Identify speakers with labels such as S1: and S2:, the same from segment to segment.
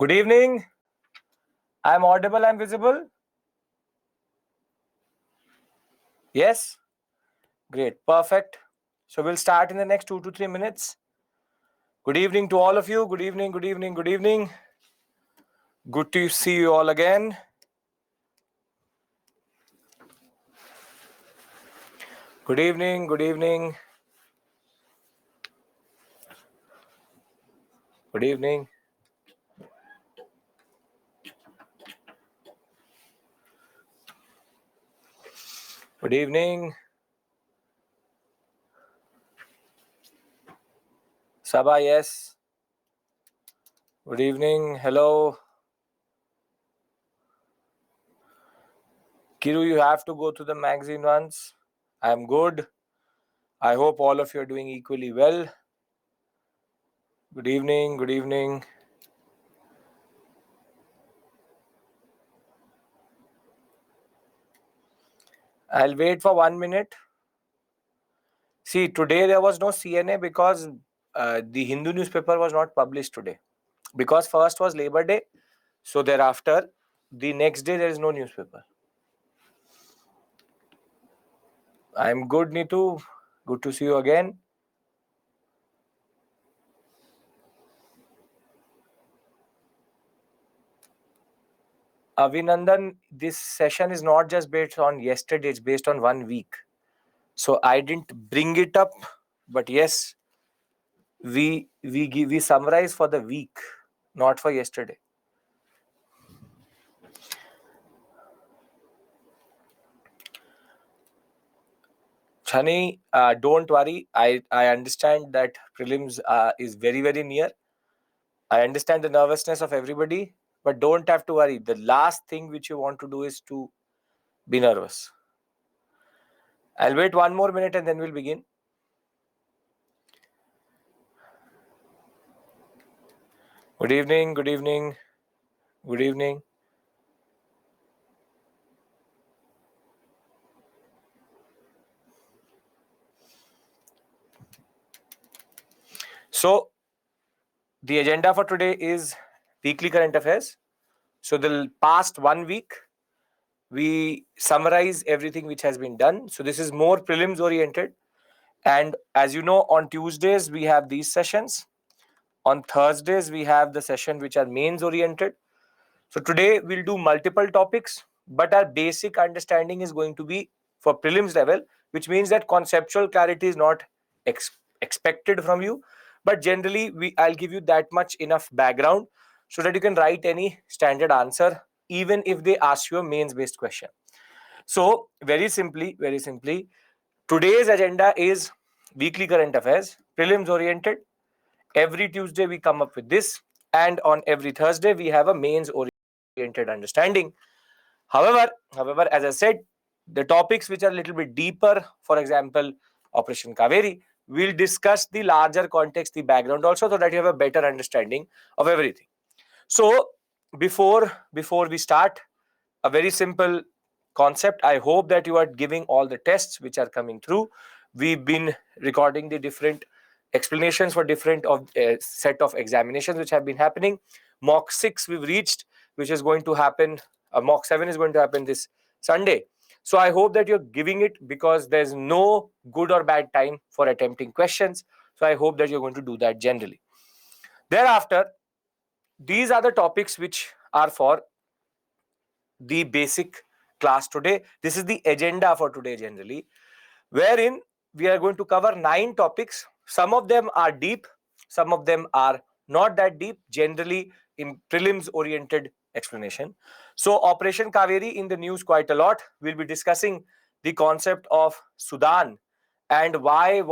S1: Good evening. I'm audible, I'm visible. Yes? Great, perfect. So we'll start in the next 2 to 3 minutes. Good evening to all of you. Good evening, good evening, good evening. Good to see you all again. Good evening, good evening. Good evening. Good evening. Sabha, yes. Good evening. Hello. Kiru, you have to go to the magazine once. I'm good. I hope all of you are doing equally well. Good evening, good evening. I'll wait for 1 minute. See, today there was no CNA because the Hindu newspaper was not published today. Because first was Labor Day, so thereafter, the next day there is no newspaper. I'm good, Neetu. Good to see you again. Avinandan, this session is not just based on yesterday, it's based on 1 week. So I didn't bring it up, but yes, we summarize for the week, not for yesterday. Chani, don't worry. I understand that prelims is very, very near. I understand the nervousness of everybody, but don't have to worry. The last thing which you want to do is to be nervous. I'll wait 1 more minute and then we'll begin. Good evening, good evening, good evening. So, the agenda for today is weekly current affairs. So, the past 1 week, we summarize everything which has been done. So, this is more prelims oriented. And as you know, on Tuesdays, we have these sessions. On Thursdays, we have the session which are mains oriented. So today we'll do multiple topics, but our basic understanding is going to be for prelims level, which means that conceptual clarity is not expected from you. But generally, I'll give you that much enough background so that you can write any standard answer, even if they ask you a mains-based question. So very simply, today's agenda is weekly current affairs, prelims oriented. Every Tuesday we come up with this, and on every Thursday we have a mains oriented understanding. However, as I said, the topics which are a little bit deeper, for example, Operation Kaveri, we'll discuss the larger context, the background also, so that you have a better understanding of everything. So before we start, a very simple concept. I hope that you are giving all the tests which are coming through. We've been recording the different explanations for different set of examinations which have been happening. Mock 6 we've reached, which is going to happen. Mock 7 is going to happen this Sunday. So I hope that you're giving it, because there's no good or bad time for attempting questions. So I hope that you're going to do that generally. Thereafter, these are the topics which are for the basic class today. This is the agenda for today generally, wherein we are going to cover 9 topics. Some of them are deep, some of them are not that deep, generally in prelims oriented explanation. So Operation Kaveri in the news quite a lot. We'll be discussing the concept of Sudan and why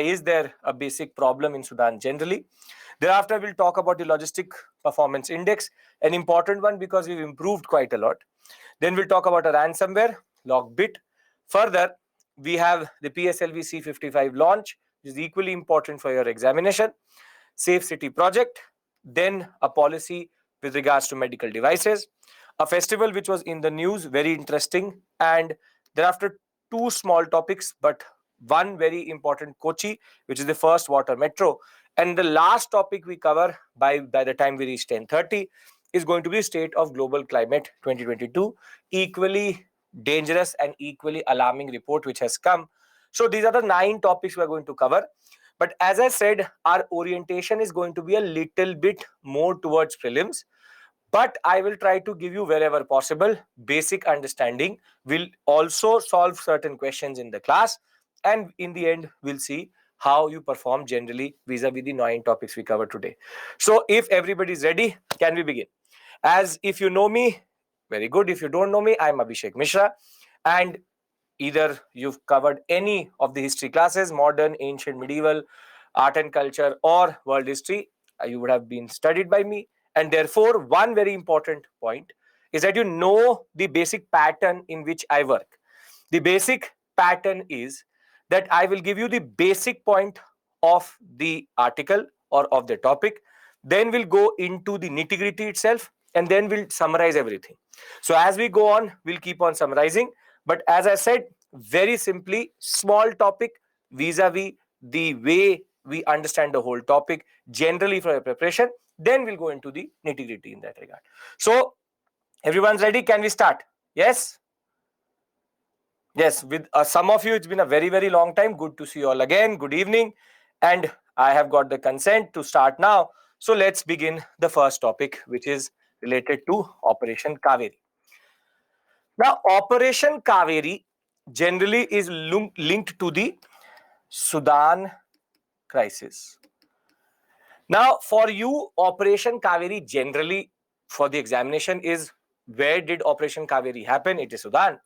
S1: is there a basic problem in Sudan generally. Thereafter, we'll talk about the logistic performance index, an important one because we've improved quite a lot. Then we'll talk about a ransomware, Lockbit. Further, we have the PSLV C55 launch, which is equally important for your examination. Safe City project. Then a policy with regards to medical devices. A festival which was in the news, very interesting. And thereafter, 2 small topics, but one very important, Kochi, which is the first water metro. And the last topic we cover by the time we reach 10:30 is going to be State of Global Climate 2022, equally dangerous and equally alarming report which has come. So these are the 9 topics we are going to cover. But as I said, our orientation is going to be a little bit more towards prelims. But I will try to give you wherever possible basic understanding. We'll also solve certain questions in the class. And in the end, we'll see how you perform generally vis-a-vis the 9 topics we covered today. So if everybody is ready, can we begin? As if you know me, very good. If you don't know me, I'm Abhishek Mishra. And either you've covered any of the history classes, modern, ancient, medieval, art and culture, or world history, you would have been studied by me. And therefore, one very important point is that you know the basic pattern in which I work. The basic pattern is that I will give you the basic point of the article or of the topic, then we'll go into the nitty-gritty itself, and then we'll summarize everything. So as we go on, we'll keep on summarizing. But as I said, very simply, small topic vis-a-vis the way we understand the whole topic, generally for a preparation. Then we'll go into the nitty-gritty in that regard. So everyone's ready? Can we start? Yes? Yes, with some of you, it's been a very, very long time. Good to see you all again. Good evening. And I have got the consent to start now. So let's begin the first topic, which is related to Operation Kaveri. Now, Operation Kaveri generally is linked to the Sudan crisis. Now, for you, Operation Kaveri generally for the examination is, where did Operation Kaveri happen? It is Sudan.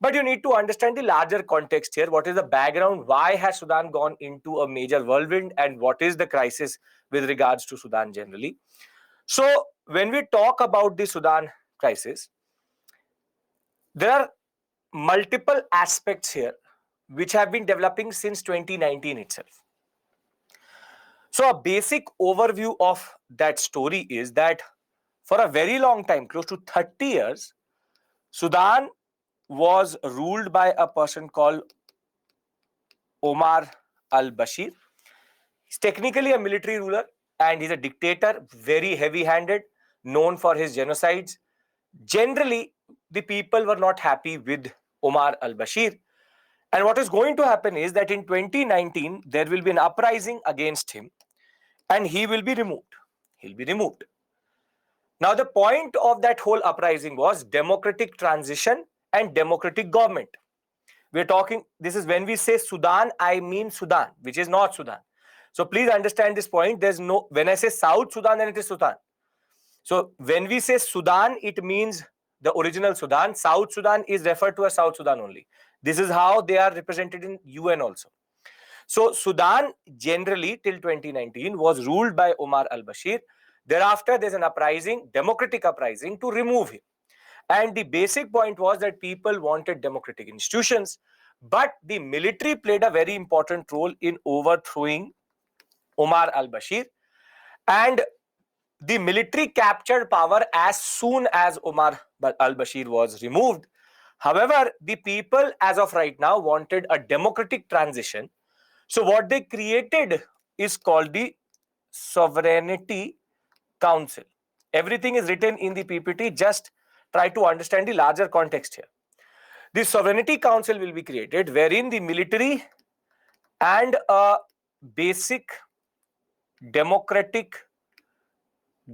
S1: But you need to understand the larger context here. What is the background? Why has Sudan gone into a major whirlwind? And what is the crisis with regards to Sudan generally? So when we talk about the Sudan crisis, there are multiple aspects here which have been developing since 2019 itself. So a basic overview of that story is that for a very long time, close to 30 years, Sudan was ruled by a person called Omar al-Bashir. He's technically a military ruler and he's a dictator, very heavy-handed, known for his genocides. Generally, the people were not happy with Omar al-Bashir. And what is going to happen is that in 2019, there will be an uprising against him and he will be removed. He'll be removed. Now, the point of that whole uprising was democratic transition and democratic government. We're talking, this is when we say Sudan, I mean Sudan, which is not Sudan. So please understand this point. There's no, when I say South Sudan, then it is Sudan. So when we say Sudan, it means the original Sudan. South Sudan is referred to as South Sudan only. This is how they are represented in UN also. So Sudan generally till 2019 was ruled by Omar al-Bashir. Thereafter, there's an uprising, democratic uprising to remove him. And the basic point was that people wanted democratic institutions, but the military played a very important role in overthrowing Omar al-Bashir. And the military captured power as soon as Omar al-Bashir was removed. However, the people as of right now wanted a democratic transition. So what they created is called the Sovereignty Council. Everything is written in the PPT. Just try to understand the larger context here. The Sovereignty Council will be created wherein the military and a basic democratic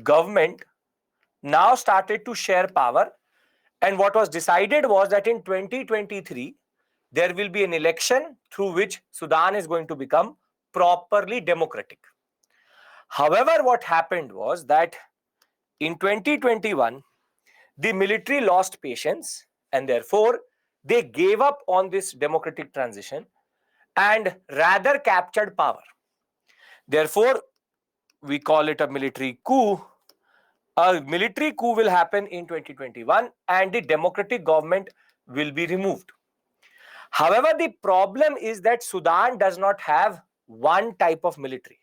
S1: government now started to share power. And what was decided was that in 2023, there will be an election through which Sudan is going to become properly democratic. However, what happened was that in 2021, the military lost patience and therefore they gave up on this democratic transition and rather captured power. Therefore, we call it a military coup. A military coup will happen in 2021 and the democratic government will be removed. However, the problem is that Sudan does not have one type of military.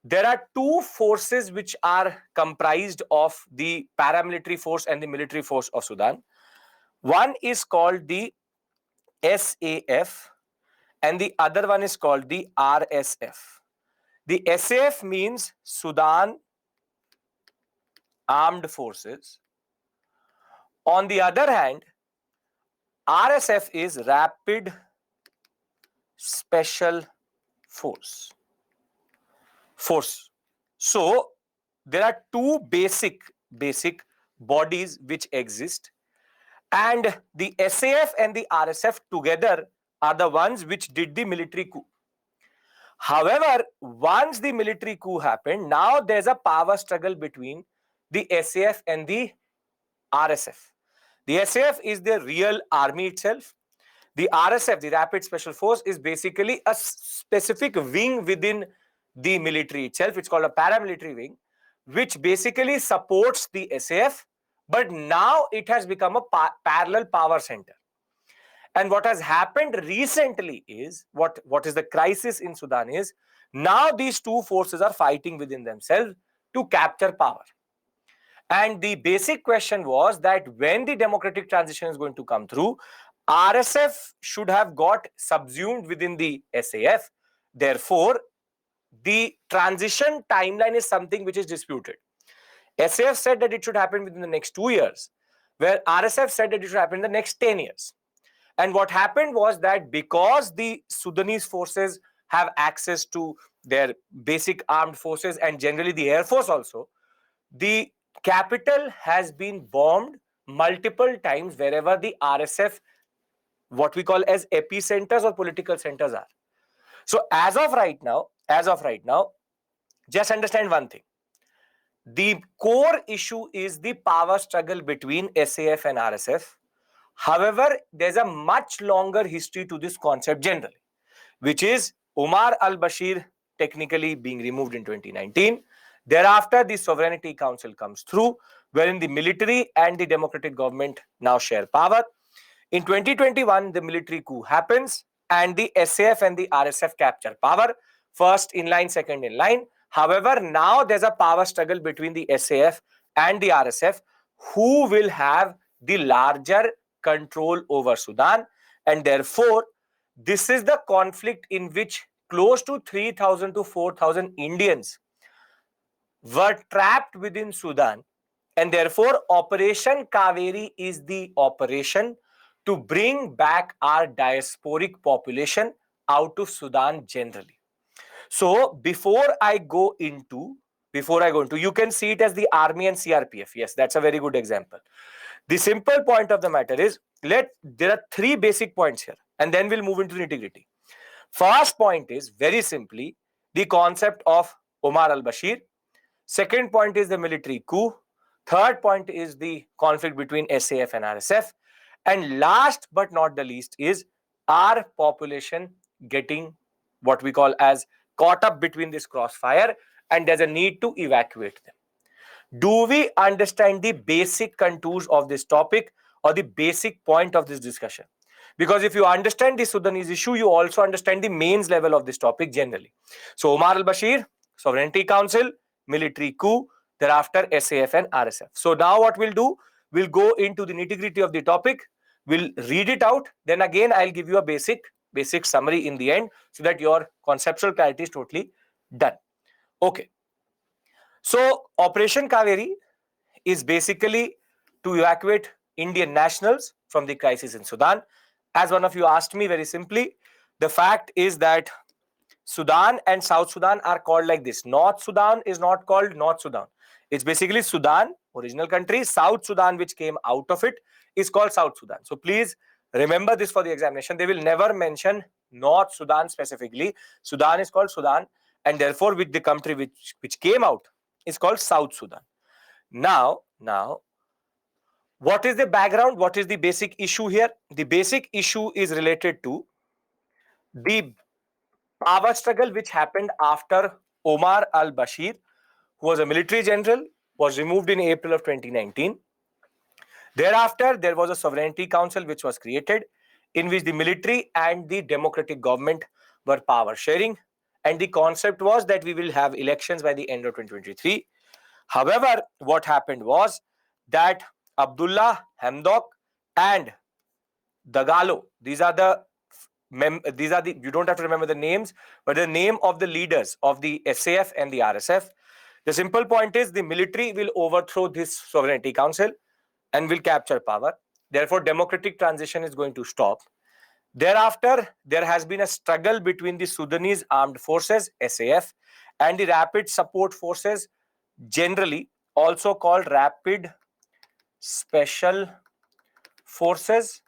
S1: There are two forces which are comprised of the paramilitary force and the military force of Sudan. One is called the SAF and the other one is called the RSF. The SAF means Sudan Armed Forces. On the other hand, RSF is Rapid Special Force. So there are two basic bodies which exist, and the SAF and the RSF together are the ones which did the military coup. However, once the military coup happened, now there's a power struggle between the SAF and the RSF. The SAF is the real army itself. The RSF, the Rapid Special Force, is basically a specific wing within the military itself. It's called a paramilitary wing, which basically supports the SAF, but now it has become a parallel power center. And what has happened recently is, what is the crisis in Sudan is, now these two forces are fighting within themselves to capture power. And the basic question was that when the democratic transition is going to come through, RSF should have got subsumed within the SAF. Therefore, the transition timeline is something which is disputed. SAF said that it should happen within the next 2 years, where RSF said that it should happen in the next 10 years. And what happened was that because the Sudanese forces have access to their basic armed forces and generally the Air Force also, the capital has been bombed multiple times wherever the RSF, what we call as epicenters or political centers are. So as of right now, just understand one thing. The core issue is the power struggle between SAF and RSF. However, there's a much longer history to this concept generally, which is Omar al-Bashir technically being removed in 2019. Thereafter, the Sovereignty Council comes through, wherein the military and the democratic government now share power. In 2021, the military coup happens and the SAF and the RSF capture power, first in line, second in line. However, now there's a power struggle between the SAF and the RSF, who will have the larger control over Sudan, and therefore this is the conflict in which close to 3,000 to 4,000 Indians were trapped within Sudan, and therefore Operation Kaveri is the operation to bring back our diasporic population out of Sudan generally. So before I go into, you can see it as the army and CRPF. Yes, that's a very good example. The simple point of the matter is, there are three basic points here, and then we'll move into the nitty-gritty. First point is very simply the concept of Omar al-Bashir. Second point is the military coup. Third point is the conflict between SAF and RSF. And last but not the least is our population getting what we call as caught up between this crossfire, and there's a need to evacuate them. Do we understand the basic contours of this topic or the basic point of this discussion? Because if you understand the Sudanese issue, you also understand the mains level of this topic generally. So Omar al-Bashir, Sovereignty Council, military coup, thereafter SAF and RSF. So now what we'll do, we'll go into the nitty-gritty of the topic. We'll read it out. Then again, I'll give you a basic summary in the end so that your conceptual clarity is totally done. Okay. So Operation Kaveri is basically to evacuate Indian nationals from the crisis in Sudan. As one of you asked me very simply, the fact is that Sudan and South Sudan are called like this. North Sudan is not called North Sudan. It's basically Sudan, original country. South Sudan, which came out of it, is called South Sudan. So please remember this for the examination. They will never mention North Sudan specifically. Sudan is called Sudan, and therefore with the country which came out is called South Sudan. Now, what is the background? What is the basic issue here? The basic issue is related to the power struggle which happened after Omar al-Bashir, who was a military general, was removed in April of 2019. Thereafter, there was a Sovereignty Council which was created, in which the military and the democratic government were power sharing. And the concept was that we will have elections by the end of 2023. However, what happened was that Abdullah Hamdok and Dagalo, these are the these are you don't have to remember the names, but the name of the leaders of the SAF and the RSF. The simple point is the military will overthrow this sovereignty council and will capture power. Therefore, democratic transition is going to stop. Thereafter, there has been a struggle between the Sudanese Armed Forces, SAF, and the Rapid Support Forces, generally also called Rapid Special Forces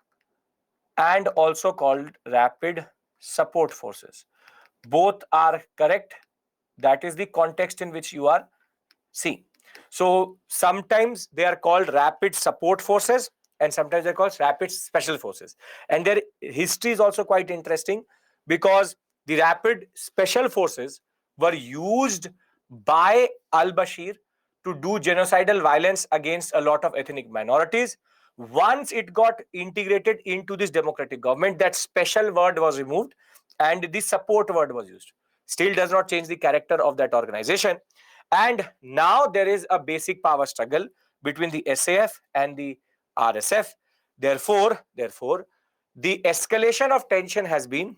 S1: and also called Rapid Support Forces. Both are correct. That is the context in which you are seeing. So sometimes they are called Rapid Support Forces and sometimes they're called Rapid Special Forces. And their history is also quite interesting because the Rapid Special Forces were used by al-Bashir to do genocidal violence against a lot of ethnic minorities. Once it got integrated into this democratic government, that special word was removed and the support word was used. Still does not change the character of that organization. And now there is a basic power struggle between the SAF and the RSF. Therefore, the escalation of tension has been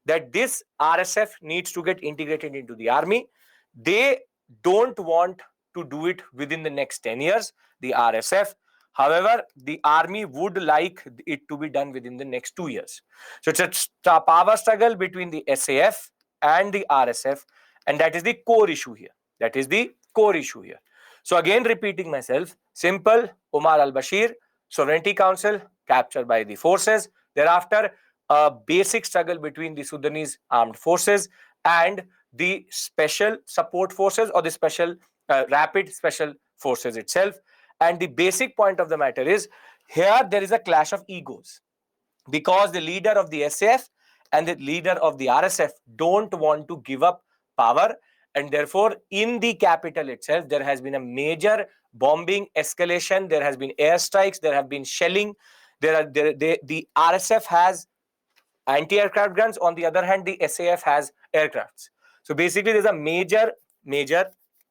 S1: that this RSF needs to get integrated into the army. They don't want to do it within the next 10 years, the RSF. However, the army would like it to be done within the next 2 years. So it's a power struggle between the SAF and the RSF, and that is the core issue here. That is the core issue here. So again, repeating myself, simple, Omar al-Bashir, Sovereignty Council, captured by the forces. Thereafter, a basic struggle between the Sudanese armed forces and the special support forces or the special rapid special forces itself. And the basic point of the matter is here there is a clash of egos because the leader of the SAF and the leader of the RSF don't want to give up power. And therefore, in the capital itself, there has been a major bombing escalation. There has been airstrikes. There have been shelling. The RSF has anti-aircraft guns. On the other hand, the SAF has aircrafts. So basically, there's a major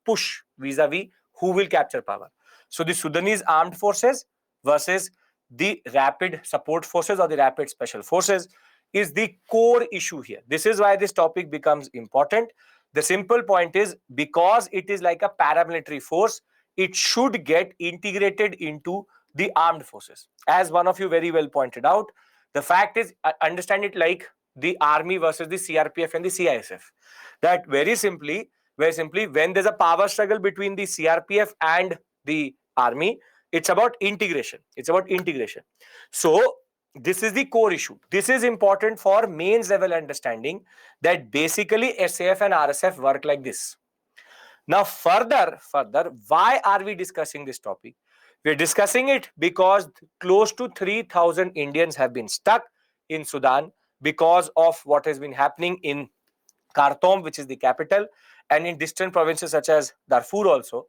S1: push vis-a-vis who will capture power. So the Sudanese armed forces versus the rapid support forces or the rapid special forces is the core issue here. This is why this topic becomes important. The simple point is because it is like a paramilitary force, it should get integrated into the armed forces. As one of you very well pointed out, the fact is, understand it like the army versus the CRPF and the CISF. That very simply, when there's a power struggle between the CRPF and the army, it's about integration. So this is the core issue. This is important for mains level understanding that basically SAF and RSF work like this. Now further, why are we discussing this topic? We're discussing it because close to 3,000 Indians have been stuck in Sudan because of what has been happening in Khartoum, which is the capital, and in distant provinces such as Darfur also.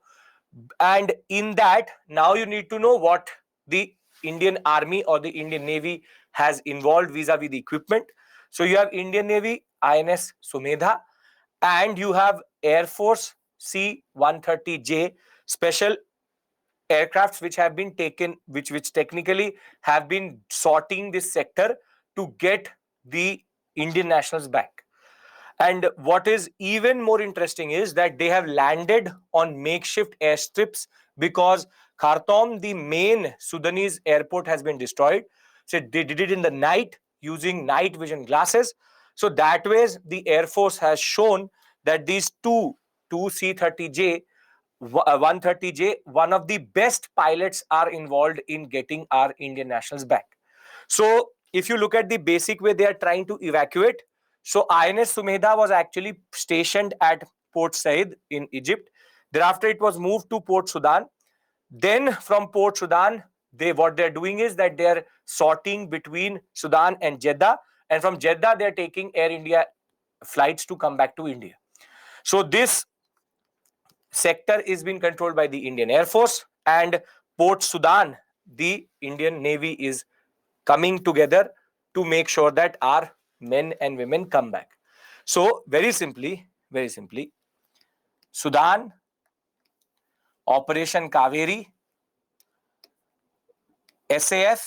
S1: And in that, now you need to know what the Indian Army or the Indian Navy has involved vis-a-vis the equipment. So you have Indian Navy, INS Sumedha, and you have Air Force C-130J special aircrafts which have been taken, which technically have been sorting this sector to get the Indian nationals back. And what is even more interesting is that they have landed on makeshift airstrips because Khartoum, the main Sudanese airport, has been destroyed. So they did it in the night using night vision glasses. So that way, the Air Force has shown that these two C-30J, 130J, one of the best pilots are involved in getting our Indian nationals back. So if you look at the basic way they are trying to evacuate, so INS Sumedha was actually stationed at Port Said in Egypt. Thereafter, it was moved to Port Sudan. Then from Port Sudan, what they're doing is that they're sorting between Sudan and Jeddah. And from Jeddah, they're taking Air India flights to come back to India. So this sector is being controlled by the Indian Air Force, and Port Sudan, the Indian Navy is coming together to make sure that our men and women come back. So very simply, Sudan, Operation Kaveri, SAF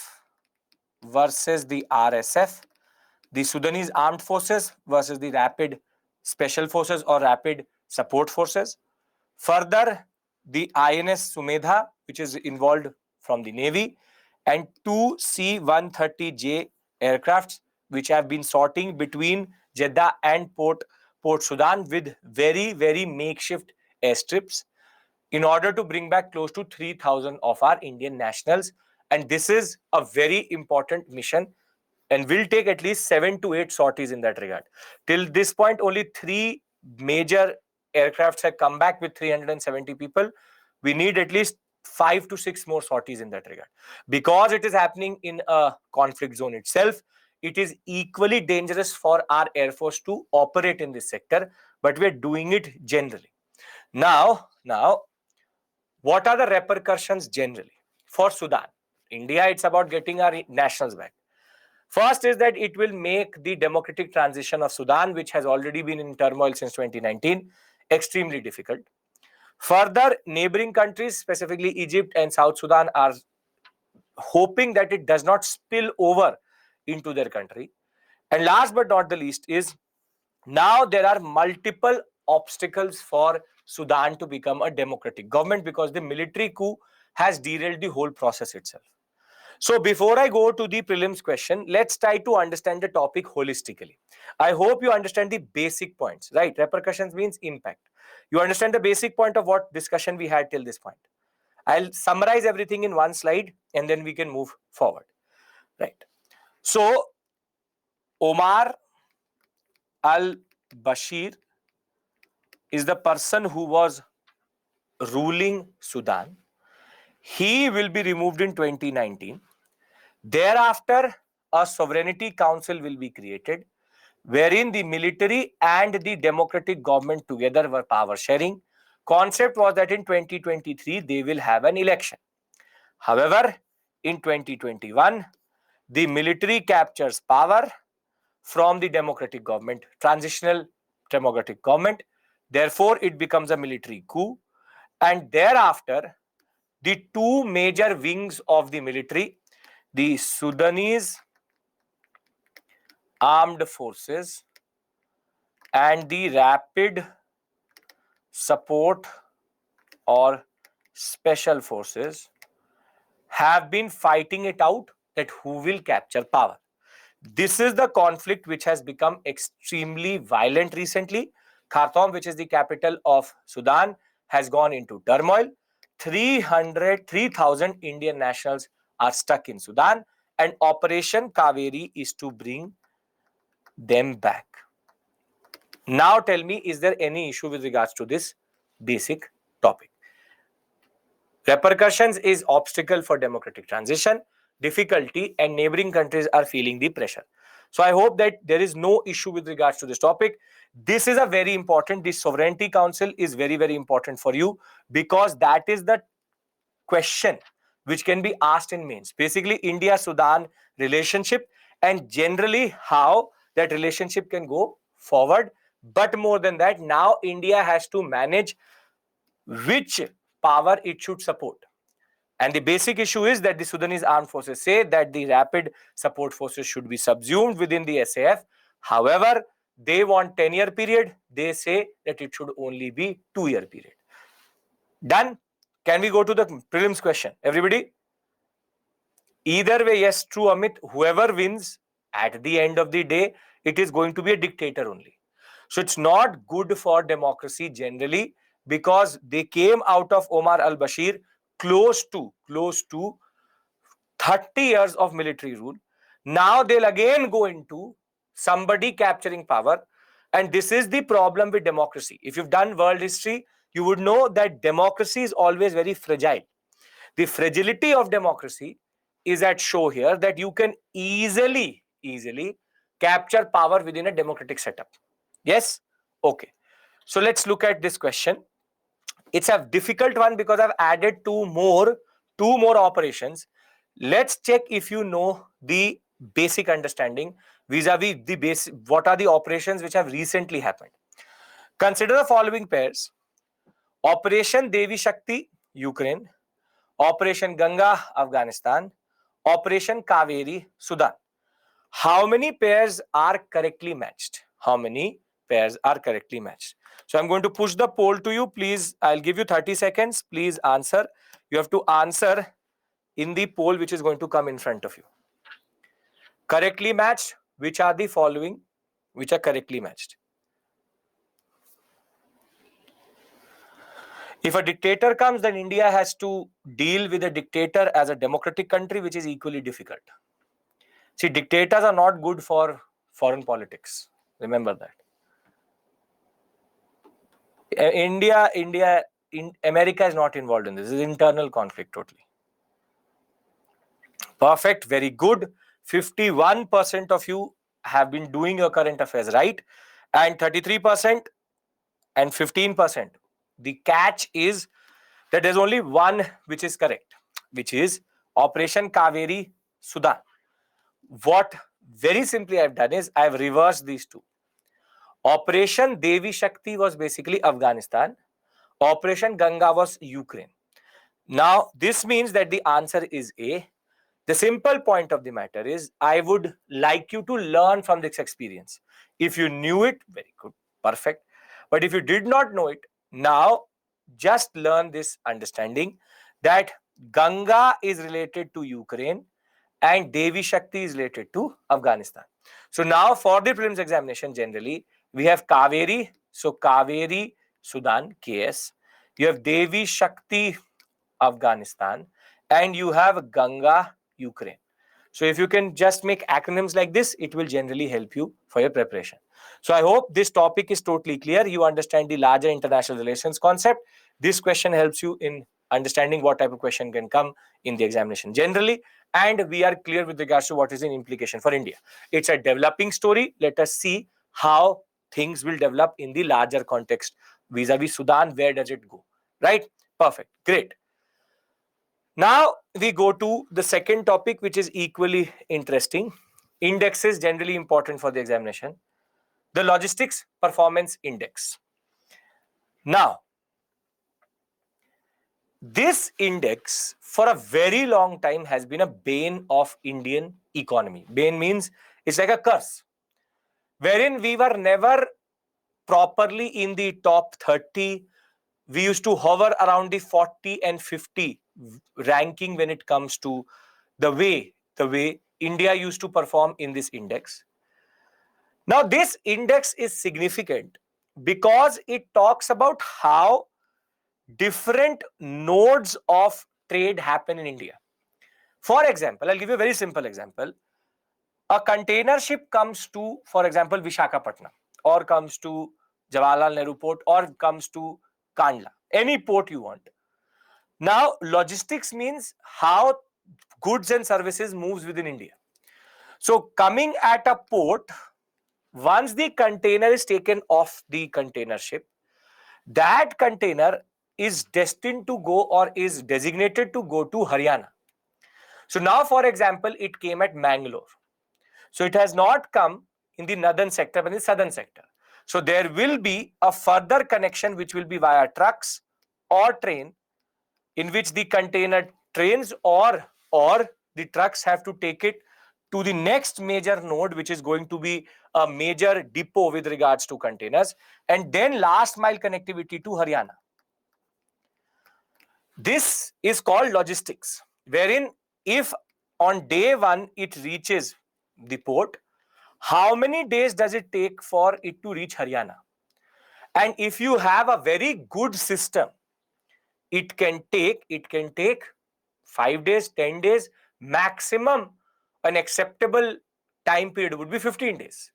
S1: versus the RSF. the Sudanese Armed Forces versus the Rapid Special Forces or Rapid Support Forces. Further, the INS Sumedha, which is involved from the Navy, and two C-130J aircrafts, which have been sorting between Jeddah and Port Sudan with very, very makeshift airstrips in order to bring back close to 3,000 of our Indian nationals. And this is a very important mission and will take at least 7 to 8 sorties in that regard. Till this point, only 3 major aircrafts have come back with 370 people. We need at least 5 to 6 more sorties in that regard. Because it is happening in a conflict zone itself, it is equally dangerous for our Air Force to operate in this sector, but we are doing it generally. Now, what are the repercussions generally? For Sudan, India, it's about getting our nationals back. First is that it will make the democratic transition of Sudan, which has already been in turmoil since 2019, extremely difficult. Further, neighboring countries, specifically Egypt and South Sudan, are hoping that it does not spill over into their country. And last but not the least is now there are multiple obstacles for Sudan to become a democratic government because the military coup has derailed the whole process itself. So before I go to the prelims question, let's try to understand the topic holistically. I hope you understand the basic points, right? Repercussions means impact. You understand the basic point of what discussion we had till this point. I'll summarize everything in one slide and then we can move forward, right? So Omar al-Bashir is the person who was ruling Sudan. He will be removed in 2019. Thereafter, a sovereignty council will be created, wherein the military and the democratic government together were power sharing. Concept was that in 2023, they will have an election. However, in 2021, the military captures power from the democratic government, transitional democratic government. Therefore, it becomes a military coup. And thereafter, the two major wings of the military, the Sudanese Armed Forces and the Rapid Support or Special Forces, have been fighting it out that who will capture power. This is the conflict which has become extremely violent recently. Khartoum, which is the capital of Sudan, has gone into turmoil. 3,000 Indian nationals are stuck in Sudan, and Operation Kaveri is to bring them back. Now tell me, is there any issue with regards to this basic topic? Repercussions is obstacle for democratic transition, difficulty, and neighboring countries are feeling the pressure. So I hope that there is no issue with regards to this topic. This is a very important, this Sovereignty Council is very, very important for you because that is the question which can be asked in mains. Basically, India-Sudan relationship and generally how that relationship can go forward. But more than that, now India has to manage which power it should support. And the basic issue is that the Sudanese armed forces say that the rapid support forces should be subsumed within the SAF. However, they want 10-year period. They say that it should only be 2-year period. Done? Can we go to the prelims question? Everybody? Either way, yes, true, Amit. Whoever wins at the end of the day, it is going to be a dictator only. So it's not good for democracy generally because they came out of Omar al-Bashir close to 30 years of military rule. Now they'll again go into somebody capturing power. And this is the problem with democracy. If you've done world history, you would know that democracy is always very fragile. The fragility of democracy is at show here that you can easily capture power within a democratic setup. Yes? Okay. So let's look at this question. It's a difficult one because I've added two more operations. Let's check if you know the basic understanding vis-a-vis the basic, what are the operations which have recently happened. Consider the following pairs. Operation Devi Shakti, Ukraine. Operation Ganga, Afghanistan. Operation Kaveri, Sudan. How many pairs are correctly matched? How many pairs are correctly matched? So I'm going to push the poll to you. Please, I'll give you 30 seconds. Please answer. You have to answer in the poll which is going to come in front of you. Correctly matched, which are the following which are correctly matched? If a dictator comes, then India has to deal with a dictator as a democratic country, which is equally difficult. See, dictators are not good for foreign politics. Remember that. America is not involved in this. This is internal conflict totally. Perfect. Very good. 51% of you have been doing your current affairs right, and 33% and 15%. The catch is that there's only one which is correct, which is Operation Kaveri Sudan. What very simply I've done is I've reversed these two. Operation Devi Shakti was basically Afghanistan. Operation Ganga was Ukraine. Now, this means that the answer is A. The simple point of the matter is I would like you to learn from this experience. If you knew it, very good, perfect. But if you did not know it, now just learn this understanding that Ganga is related to Ukraine and Devi Shakti is related to Afghanistan. So now for the prelims examination generally, we have Kaveri, so Kaveri, Sudan, KS. You have Devi Shakti, Afghanistan, and you have Ganga, Ukraine. So if you can just make acronyms like this, it will generally help you for your preparation. So I hope this topic is totally clear. You understand the larger international relations concept. This question helps you in understanding what type of question can come in the examination generally. And we are clear with regards to what is an implication for India. It's a developing story. Let us see how things will develop in the larger context. Vis-a-vis Sudan, where does it go? Right? Perfect. Great. Now we go to the second topic, which is equally interesting. Index is generally important for the examination. The Logistics Performance Index. Now, this index for a very long time has been a bane of Indian economy. Bane means it's like a curse, wherein we were never properly in the top 30. We used to hover around the 40 and 50 ranking when it comes to the way India used to perform in this index. Now, this index is significant because it talks about how different nodes of trade happen in India. For example, I'll give you a very simple example. A container ship comes to, for example, Visakhapatnam, or comes to Jawaharlal Nehru Port, or comes to Kandla, any port you want. Now, logistics means how goods and services moves within India. So, coming at a port, once the container is taken off the container ship, that container is destined to go or is designated to go to Haryana. So now, for example, it came at Mangalore. So it has not come in the northern sector, but in the southern sector. So there will be a further connection which will be via trucks or train, in which the container trains or the trucks have to take it to the next major node, which is going to be a major depot with regards to containers, and then last mile connectivity to Haryana. This is called logistics, wherein if on day one it reaches the port, how many days does it take for it to reach Haryana? And if you have a very good system, it can take 5 days, 10 days, maximum an acceptable time period would be 15 days.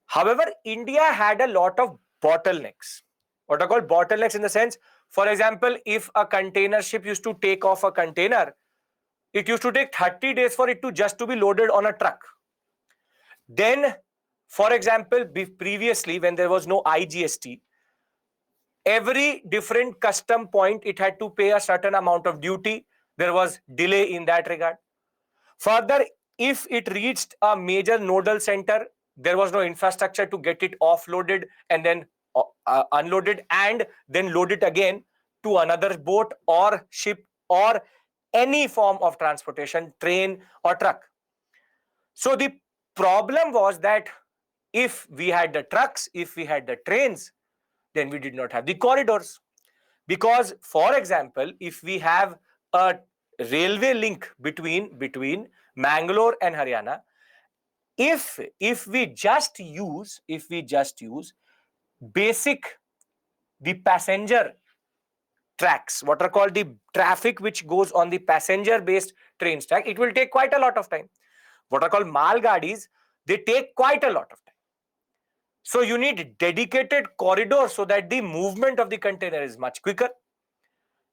S1: However, India had a lot of bottlenecks. What are called bottlenecks in the sense, for example, if a container ship used to take off a container, it used to take 30 days for it to just to be loaded on a truck. Then, for example, previously when there was no IGST, every different custom point, it had to pay a certain amount of duty. There was delay in that regard. Further, if it reached a major nodal center, there was no infrastructure to get it offloaded and then unloaded and then loaded again to another boat or ship or any form of transportation, train or truck. So the problem was that if we had the trucks, if we had the trains, then we did not have the corridors. Because, for example, if we have a railway link between Mangalore and Haryana, if we just use basic the passenger tracks, what are called the traffic which goes on the passenger based train track, it will take quite a lot of time. What are called mal gadis, they take quite a lot of time. So you need dedicated corridors so that the movement of the container is much quicker.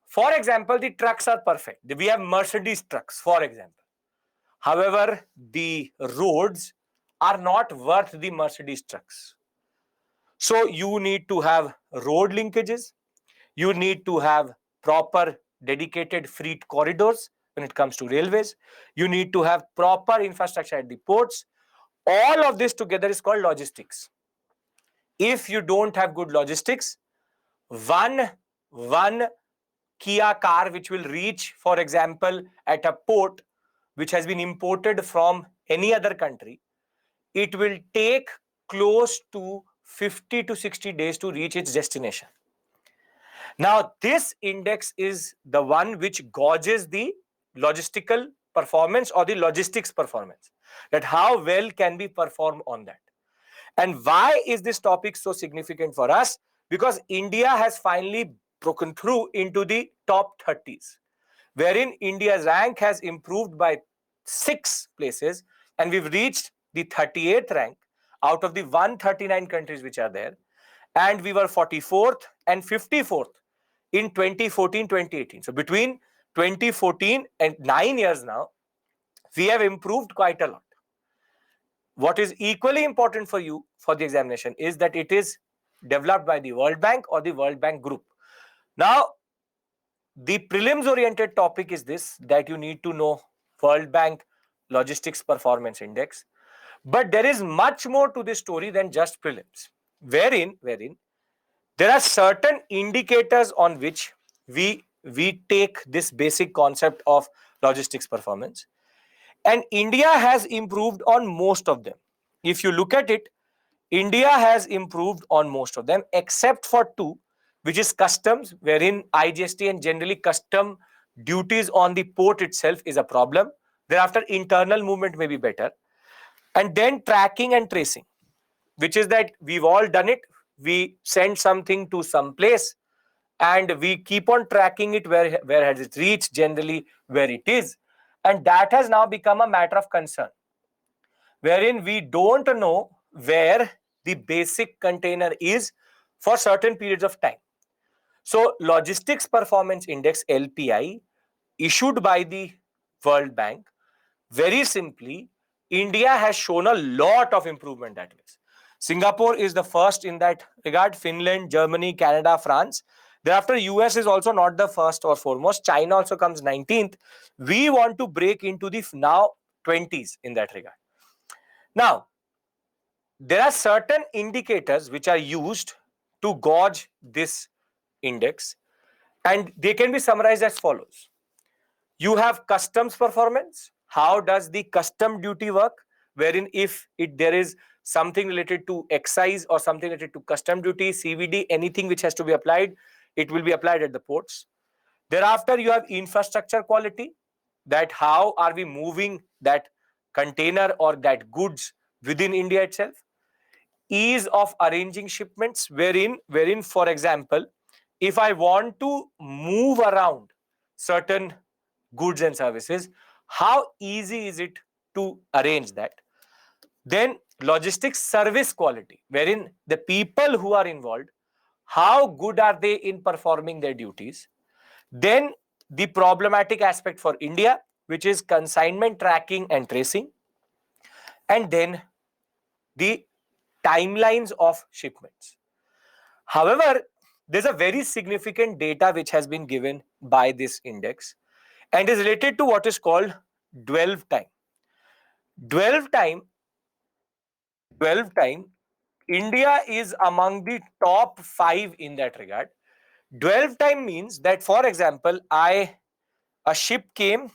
S1: For example, the trucks are perfect. We have Mercedes trucks, for example. However, the roads are not worth the Mercedes trucks. So you need to have road linkages. You need to have proper dedicated freight corridors when it comes to railways. You need to have proper infrastructure at the ports. All of this together is called logistics. If you don't have good logistics, one Kia car which will reach, for example, at a port which has been imported from any other country, it will take close to 50 to 60 days to reach its destination. Now, this index is the one which gauges the logistical performance or the logistics performance, that how well can we perform on that. And why is this topic so significant for us? Because India has finally broken through into the top 30s, wherein India's rank has improved by 6 places, and we've reached the 38th rank out of the 139 countries which are there. And we were 44th and 54th in 2014-2018. So between 2014 and 9 years now, we have improved quite a lot. What is equally important for you for the examination is that it is developed by the World Bank or the World Bank Group. Now, the prelims oriented topic is this, that you need to know World Bank Logistics Performance Index. But there is much more to this story than just prelims, wherein there are certain indicators on which we take this basic concept of logistics performance. And India has improved on most of them. If you look at it, India has improved on most of them except for 2, which is customs, wherein IGST and generally custom duties on the port itself is a problem. Thereafter, internal movement may be better. And then tracking and tracing, which is that we've all done it. We send something to some place and we keep on tracking it, where has it reached, generally where it is. And that has now become a matter of concern, wherein we don't know where the basic container is for certain periods of time. So Logistics Performance Index, LPI, issued by the World Bank, very simply, India has shown a lot of improvement that way. Singapore is the first in that regard, Finland, Germany, Canada, France. Thereafter, US is also not the first or foremost. China also comes 19th. We want to break into the now 20s in that regard. Now, there are certain indicators which are used to gauge this index, and they can be summarized as follows. You have customs performance. How does the custom duty work? Wherein if there is something related to excise or something related to custom duty, CVD, anything which has to be applied, it will be applied at the ports. Thereafter, you have infrastructure quality, that how are we moving that container or that goods within India itself. Ease of arranging shipments, wherein for example, if I want to move around certain goods and services, how easy is it to arrange that. Then logistics service quality, wherein the people who are involved, how good are they in performing their duties. Then the problematic aspect for India, which is consignment tracking and tracing, and then the timelines of shipments. However, there's a very significant data which has been given by this index and is related to what is called dwell time. Dwell time, India is among the top 5 in that regard. Dwell time means that, for example, a ship came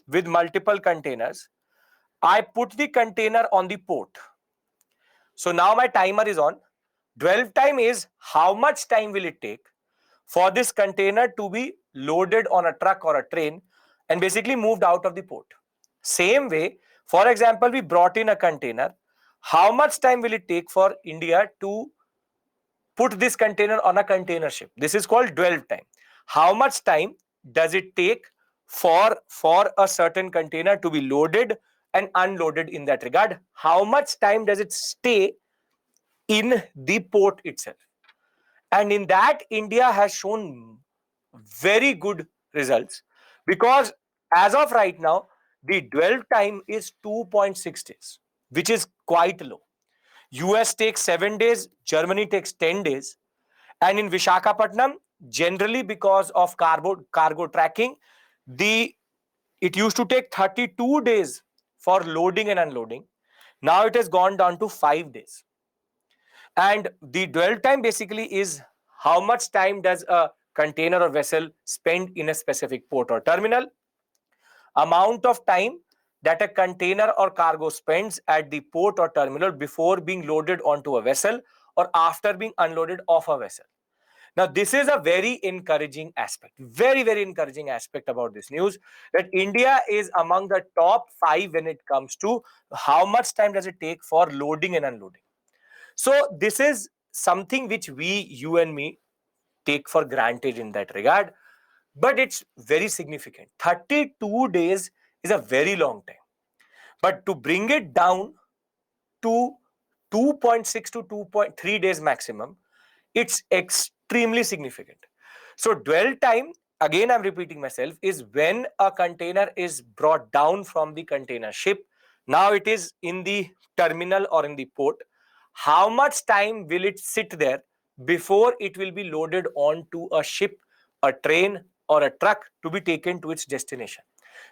S1: with multiple containers. I put the container on the port. So now my timer is on. Dwell time is how much time will it take for this container to be loaded on a truck or a train and basically moved out of the port. Same way, for example, we brought in a container. How much time will it take for India to put this container on a container ship? This is called dwell time. How much time does it take for a certain container to be loaded and unloaded in that regard? How much time does it stay in the port itself? And in that, India has shown very good results, because as of right now, the dwell time is 2.6 days, which is quite low. US takes 7 days, Germany takes 10 days. And in Vishakhapatnam, generally because of cargo tracking, it used to take 32 days for loading and unloading. Now it has gone down to 5 days. And the dwell time basically is how much time does a container or vessel spend in a specific port or terminal, amount of time that a container or cargo spends at the port or terminal before being loaded onto a vessel or after being unloaded off a vessel. Now, this is a very encouraging aspect, very, very encouraging aspect about this news, that India is among the top 5 when it comes to how much time does it take for loading and unloading. So this is something which you and me, take for granted in that regard, but it's very significant. 32 days is a very long time. But to bring it down to 2.6 to 2.3 days maximum, it's extremely significant. So dwell time, again I'm repeating myself, is when a container is brought down from the container ship. Now it is in the terminal or in the port. How much time will it sit there before it will be loaded onto a ship, a train, or a truck to be taken to its destination?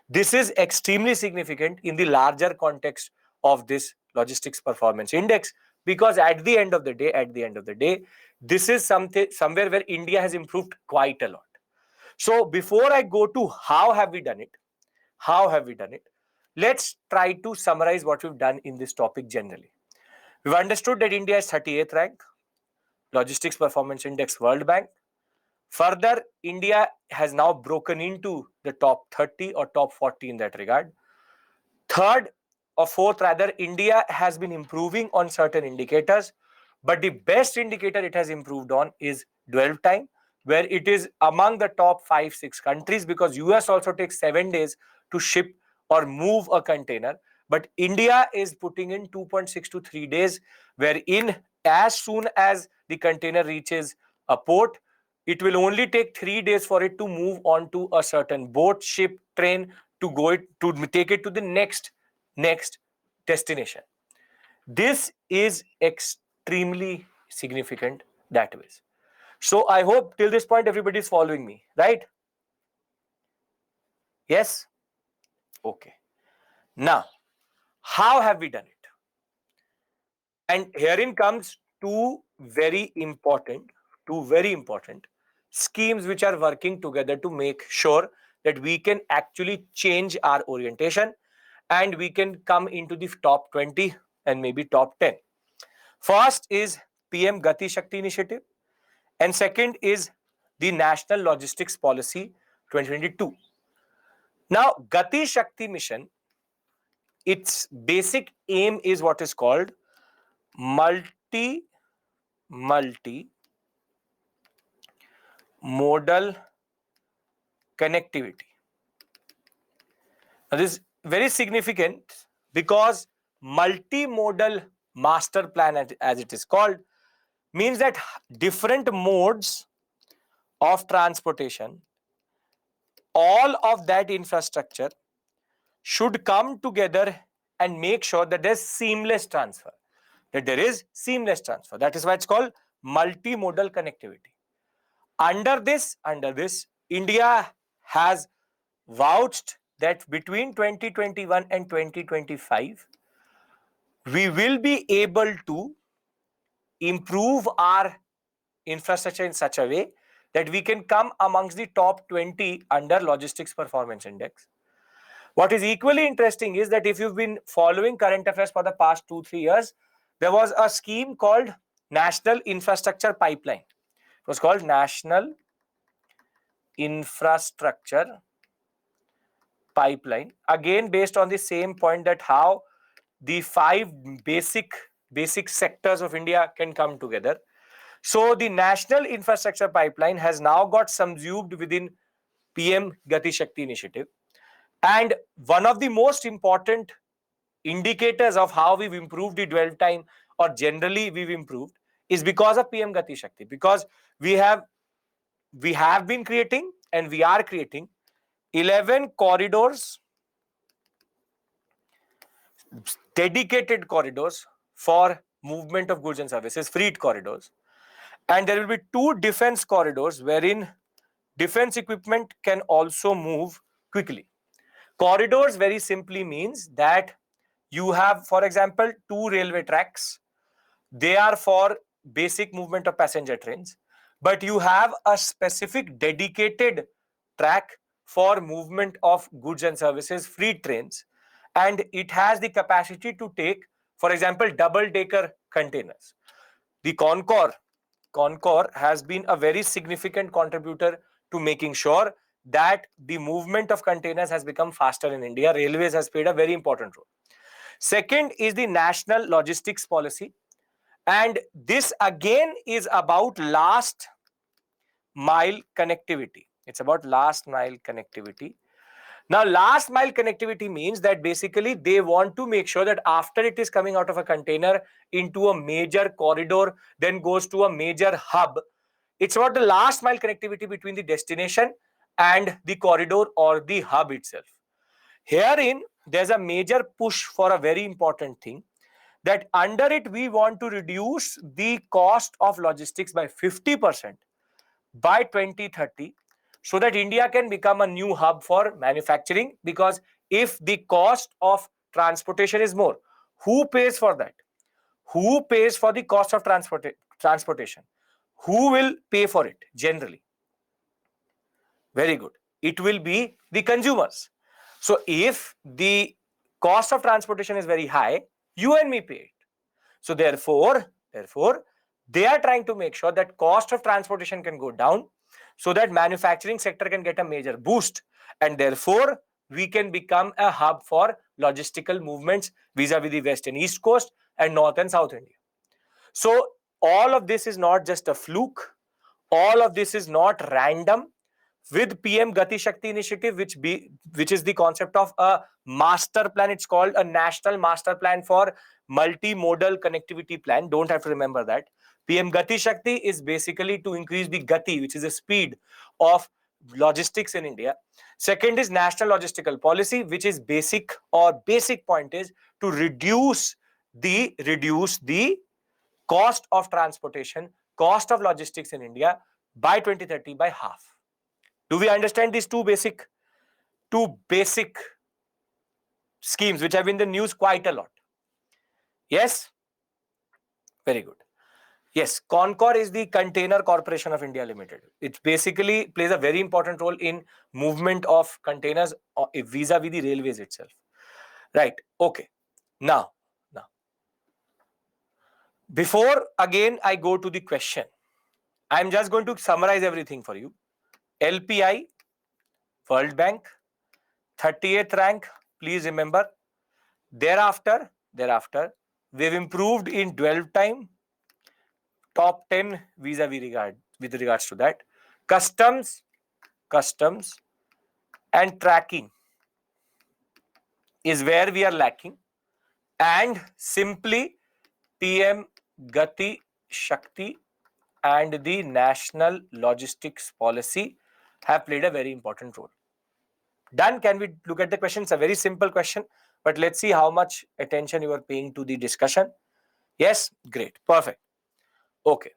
S1: This is extremely significant in the larger context of this logistics performance index, because at the end of the day, this is somewhere where India has improved quite a lot. So before I go to how have we done it, let's try to summarize what we've done in this topic generally. We've understood that India is 38th rank, Logistics Performance Index, World Bank. Further, India has now broken into the top 30 or top 40 in that regard. Third or fourth rather, India has been improving on certain indicators, but the best indicator it has improved on is dwell time, where it is among the top 5-6 countries, because US also takes 7 days to ship or move a container. But India is putting in 2.6 to 3 days, wherein as soon as the container reaches a port, it will only take 3 days for it to move on to a certain boat, ship, train, to take it to the next destination. This is extremely significant that way. So I hope till this point everybody is following me, right? Yes? Okay. Now, how have we done it? And herein comes two very important schemes which are working together to make sure that we can actually change our orientation and we can come into the top 20 and maybe top 10. First is PM Gati Shakti initiative, and second is the National Logistics Policy 2022. Now, Gati Shakti mission, its basic aim is what is called multi modal connectivity. Now, this is very significant because multimodal master plan, as it is called, means that different modes of transportation, all of that infrastructure should come together and make sure that there's seamless transfer. That is why it's called multimodal connectivity. Under this, India has vouched that between 2021 and 2025, we will be able to improve our infrastructure in such a way that we can come amongst the top 20 under Logistics Performance Index. What is equally interesting is that if you've been following current affairs for the past 2-3 years, there was a scheme called National Infrastructure Pipeline. It was called National Infrastructure Pipeline, again based on the same point that how the 5 basic sectors of India can come together. So the National Infrastructure Pipeline has now got subsumed within PM Gati Shakti initiative. And one of the most important indicators of how we've improved the dwell time, or generally we've improved, is because of PM Gati Shakti. Because we have been creating and we are creating 11 corridors, dedicated corridors for movement of goods and services, freight corridors. And there will be 2 defense corridors wherein defense equipment can also move quickly. Corridors very simply means that you have, for example, 2 railway tracks. They are for basic movement of passenger trains, but you have a specific dedicated track for movement of goods and services, freight trains, and it has the capacity to take, for example, double-decker containers. The Concor has been a very significant contributor to making sure that the movement of containers has become faster in India. Railways has played a very important role. Second is the National Logistics Policy. And this again is about last mile connectivity. It's about last mile connectivity. Now, last mile connectivity means that basically they want to make sure that after it is coming out of a container into a major corridor, then goes to a major hub. It's about the last mile connectivity between the destination and the corridor or the hub itself. Herein, there's a major push for a very important thing, that under it we want to reduce the cost of logistics by 50% by 2030, so that India can become a new hub for manufacturing. Because if the cost of transportation is more, who pays for that? Who pays for the cost of transportation? Who will pay for it generally? Very good. It will be the consumers. So if the cost of transportation is very high, you and me pay it. So therefore, they are trying to make sure that cost of transportation can go down, so that manufacturing sector can get a major boost, and therefore we can become a hub for logistical movements vis-a-vis the west and east coast and north and south India. So all of this is not just a fluke. All of this is not random. With PM Gati Shakti initiative, which is the concept of a master plan. It's called a National Master Plan for Multimodal Connectivity Plan. Don't have to remember that. PM Gati Shakti is basically to increase the gati, which is the speed of logistics in India. Second is National Logistical Policy, which is basic point is to reduce the cost of transportation, cost of logistics in India by 2030 by half. Do we understand these two basic schemes which have been in the news quite a lot? Yes? Very good. Yes, Concor is the Container Corporation of India Limited. It basically plays a very important role in movement of containers vis-a-vis the railways itself. Right. Okay. Now, before again I go to the question, I'm just going to summarize everything for you. LPI, World Bank, 38th rank, please remember. Thereafter, we've improved in dwell time, top 10 vis-a-vis with regards to that. Customs and tracking is where we are lacking. And simply PM Gati Shakti and the National Logistics Policy have played a very important role. Done. Can we look at the question? It's a very simple question, but let's see how much attention you are paying to the discussion. Yes, great, perfect. Okay.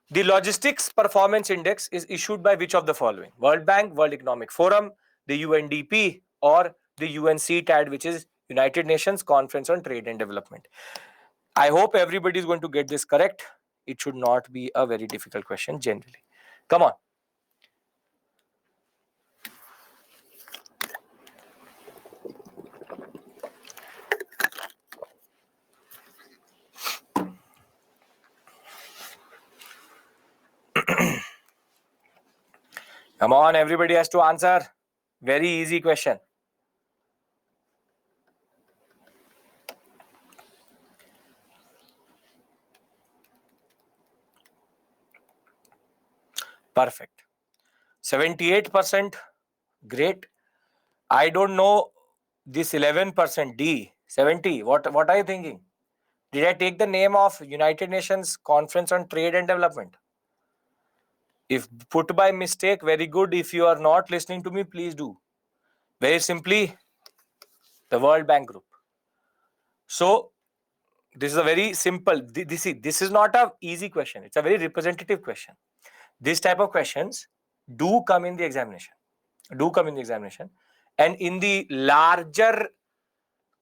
S1: The Logistics Performance Index is issued by which of the following? World Bank, World Economic Forum, the UNDP, or the UNCTAD, which is United Nations Conference on Trade and Development. I hope everybody is going to get this correct. It should not be a very difficult question generally. Come on. Come on, everybody has to answer. Very easy question. Perfect. 78%. Great. I don't know this 11% D. 70. What are you thinking? Did I take the name of United Nations Conference on Trade and Development? If put by mistake, very good. If you are not listening to me, please do. Very simply, the World Bank Group. So this is a very simple. This is not a easy question. It's a very representative question. This type of questions do come in the examination. And in the larger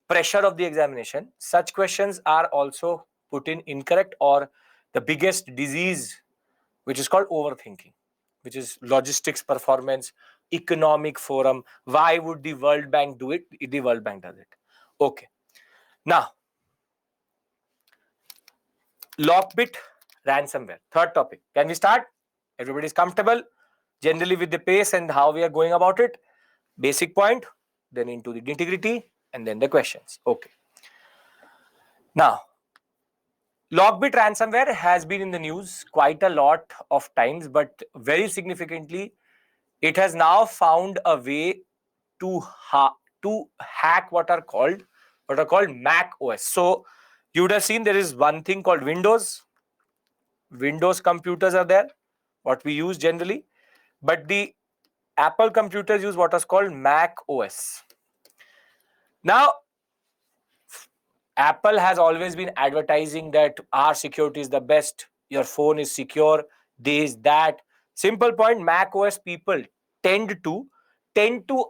S1: pressure of the examination, such questions are also put in incorrect, or the biggest disease, which is called overthinking, which is logistics, performance, economic forum. Why would the World Bank do it? The World Bank does it. Okay. Now, Lockbit ransomware. Third topic. Can we start? Everybody is comfortable generally with the pace and how we are going about it. Basic point, then into the nitty-gritty, and then the questions. Okay. Now, Lockbit ransomware has been in the news quite a lot of times, but very significantly, it has now found a way to hack what are called Mac OS. So you would have seen there is one thing called Windows. Windows computers are there, what we use generally, but the Apple computers use what is called Mac OS. Now, Apple has always been advertising that our security is the best, your phone is secure, this, that. Simple point, Mac OS people tend to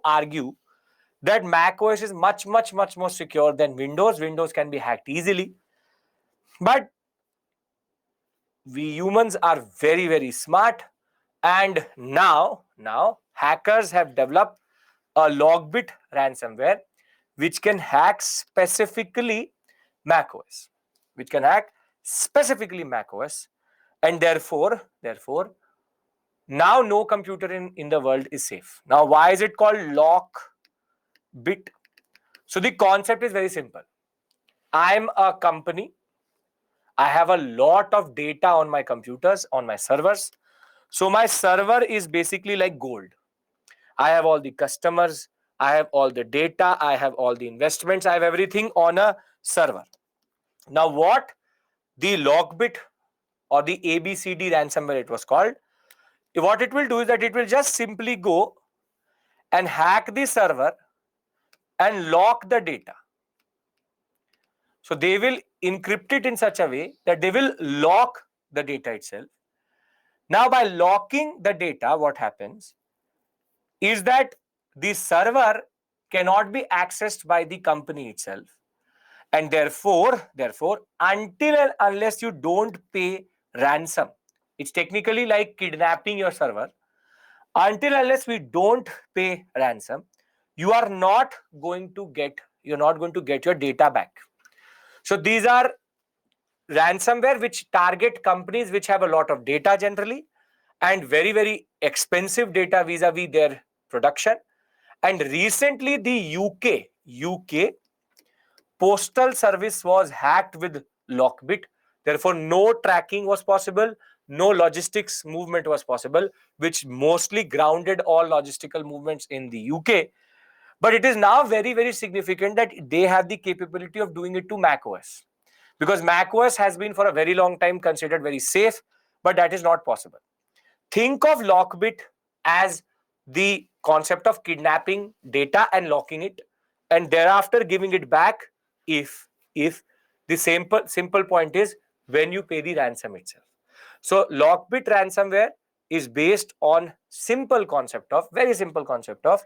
S1: argue that Mac OS is much more secure than Windows. Windows can be hacked easily. But we humans are very smart, and now hackers have developed a Lockbit ransomware which can hack specifically macOS, and therefore now no computer in the world is safe. Now, why is it called Lockbit? So the concept is very simple. I'm a company. I have a lot of data on my computers, on my servers. So my server is basically like gold. I have all the customers, I have all the data, I have all the investments, I have everything on a server. Now, what the Lockbit or the ABCD ransomware, it was called, what it will do is that it will just simply go and hack the server and lock the data. So they will encrypt it in such a way that they will lock the data itself. Now, by locking the data, what happens is that the server cannot be accessed by the company itself. And therefore, until and unless you don't pay ransom, it's technically like kidnapping your server. Until unless we don't pay ransom, you're not going to get your data back. So these are ransomware which target companies which have a lot of data generally, and very expensive data vis-a-vis their production. And recently the UK postal service was hacked with Lockbit. Therefore, no tracking was possible, no logistics movement was possible, which mostly grounded all logistical movements in the UK. But it is now very significant that they have the capability of doing it to macOS, because macOS has been for a very long time considered very safe, but that is not possible. Think of Lockbit as the concept of kidnapping data and locking it, and thereafter giving it back if the simple point is when you pay the ransom itself. So Lockbit ransomware is based on very simple concept of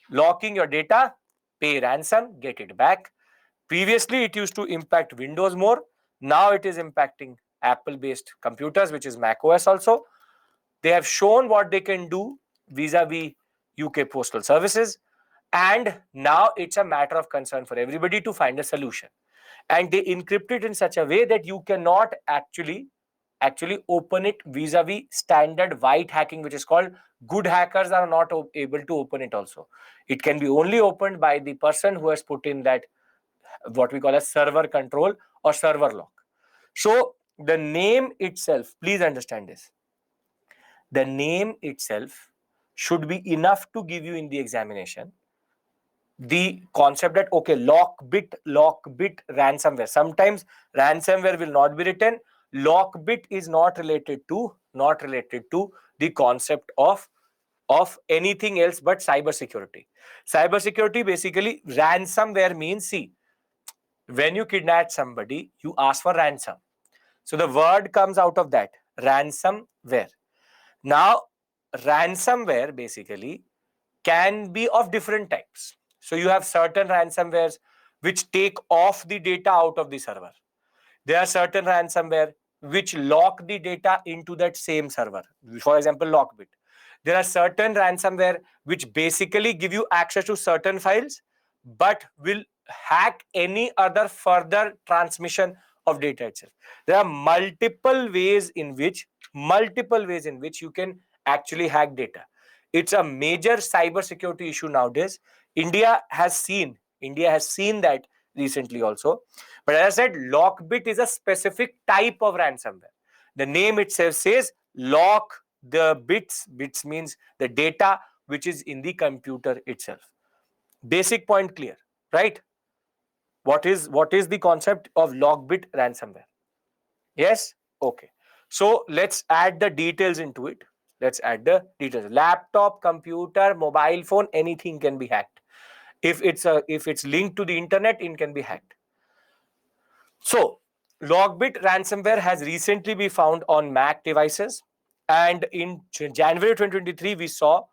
S1: locking your data, pay ransom, get it back. Previously, it used to impact Windows more. Now it is impacting Apple-based computers, which is macOS also. They have shown what they can do vis-a-vis UK postal services. And now it's a matter of concern for everybody to find a solution. And they encrypt it in such a way that you cannot actually actually open it vis-a-vis standard white hacking, which is called good hackers are not able to open it also. It can be only opened by the person who has put in that what we call as server control or server lock. So the name itself, please understand this, the name itself should be enough to give you in the examination the concept that okay, lockbit ransomware. Sometimes ransomware will not be written. Lockbit is not related to the concept of anything else but cybersecurity. Cybersecurity, basically ransomware means, see, when you kidnap somebody, you ask for ransom. So the word comes out of that, ransomware. Now, ransomware basically can be of different types. So you have certain ransomwares which take off the data out of the server. There are certain ransomware which lock the data into that same server. For example, Lockbit. There are certain ransomware which basically give you access to certain files but will hack any other further transmission of data itself. There are multiple ways in which you can actually hack data. It's a major cybersecurity issue nowadays. India has seen that recently also. But as I said, Lockbit is a specific type of ransomware. The name itself says lock the bits. Bits means the data which is in the computer itself. Basic point clear, right? What is the concept of Lockbit ransomware? Yes? Okay. So let's add the details into it. Laptop, computer, mobile phone, anything can be hacked. If it's linked to the internet, it can be hacked. So Lockbit ransomware has recently been found on Mac devices, and in January 2023 we saw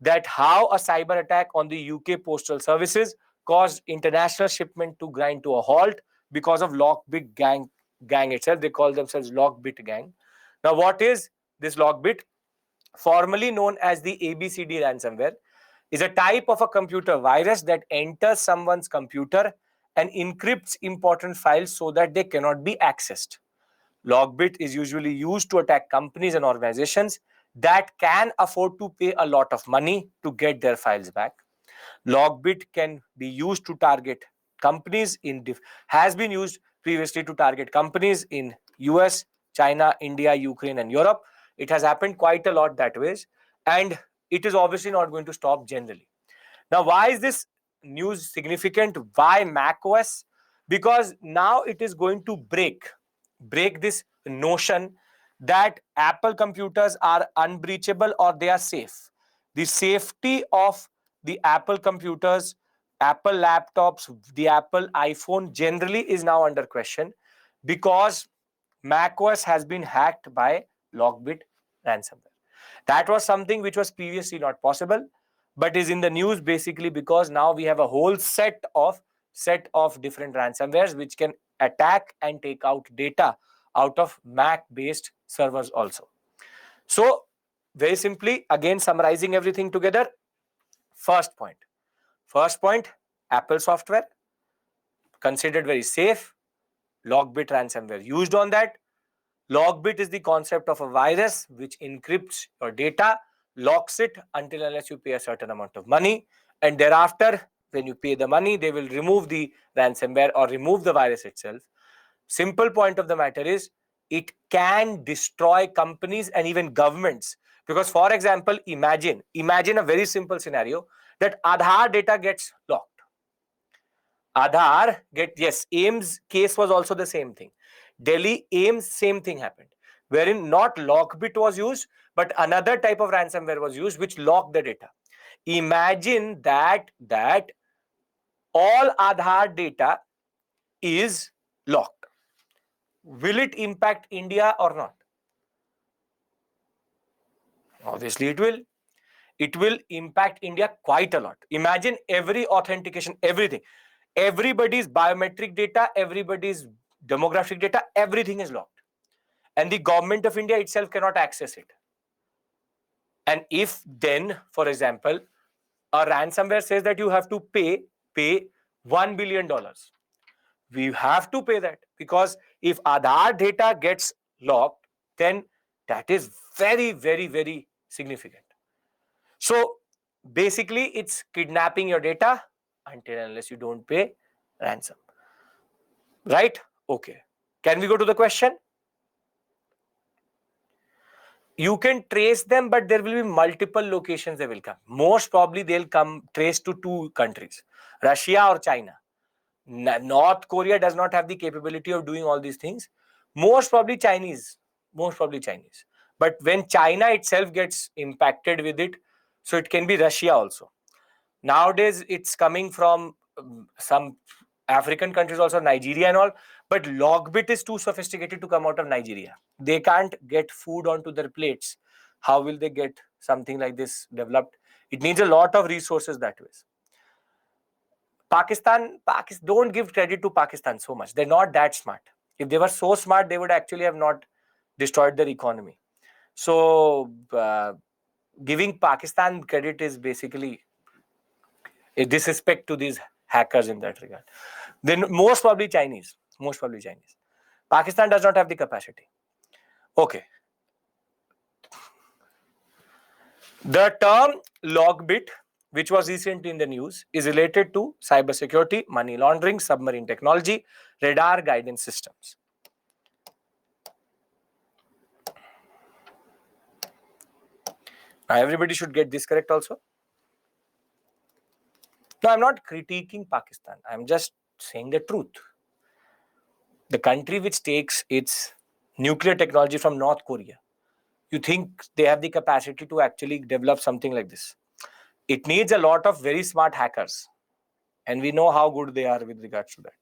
S1: that how a cyber attack on the UK postal services caused international shipment to grind to a halt because of Lockbit gang itself. They call themselves Lockbit gang. Now what is this Lockbit? Formerly known as the ABCD ransomware, is a type of a computer virus that enters someone's computer and encrypts important files so that they cannot be accessed. Lockbit is usually used to attack companies and organizations that can afford to pay a lot of money to get their files back. Lockbit can be used to target companies has been used previously to target companies in US, China, India, Ukraine, and Europe. It has happened quite a lot that ways, and it is obviously not going to stop generally. Now, why is this news significant? Why macOS? Because now it is going to break this notion that Apple computers are unbreachable or they are safe. The safety of the Apple computers, Apple laptops, the Apple iPhone generally is now under question because macOS has been hacked by Lockbit ransomware. That was something which was previously not possible, but is in the news basically because now we have a whole set of different ransomwares which can attack and take out data out of Mac based servers also. So very simply, again summarizing everything together, first point, Apple software considered very safe, Lockbit ransomware used on that. Lockbit is the concept of a virus which encrypts your data, locks it until unless you pay a certain amount of money, and thereafter when you pay the money they will remove the ransomware or remove the virus itself. Simple point of the matter is it can destroy companies and even governments, because for example, imagine a very simple scenario that Aadhaar data gets locked. AIIMS case was also the same thing. Delhi AIIMS, same thing happened, wherein not Lockbit was used, but another type of ransomware was used which locked the data. Imagine that all Aadhaar data is locked. Will it impact India or not? Obviously it will. It will impact India quite a lot. Imagine every authentication, everything. Everybody's biometric data, everybody's demographic data, everything is locked. And the government of India itself cannot access it. And if then, for example, a ransomware says that you have to pay $1 billion, we have to pay that, because if Aadhaar data gets locked, then that is very, very, very significant. So basically, it's kidnapping your data until unless you don't pay ransom. Right? Okay. Can we go to the question? You can trace them, but there will be multiple locations they will come. Most probably they'll come traced to two countries, Russia or China. North Korea does not have the capability of doing all these things. Most probably Chinese. Most probably Chinese. But when China itself gets impacted with it, so it can be Russia also. Nowadays, it's coming from some African countries, also Nigeria and all. But Logbit is too sophisticated to come out of Nigeria. They can't get food onto their plates. How will they get something like this developed? It needs a lot of resources that way. Pakistan, don't give credit to Pakistan so much. They're not that smart. If they were so smart, they would actually have not destroyed their economy. So giving Pakistan credit is basically a disrespect to these hackers in that regard. Then most probably Chinese. Most probably Chinese. Pakistan does not have the capacity. Okay. The term Logbit, which was recently in the news, is related to cybersecurity, money laundering, submarine technology, radar guidance systems. Now, everybody should get this correct also. No, I'm not critiquing Pakistan. I'm just saying the truth. The country which takes its nuclear technology from North Korea, you think they have the capacity to actually develop something like this? It needs a lot of very smart hackers. And we know how good they are with regards to that.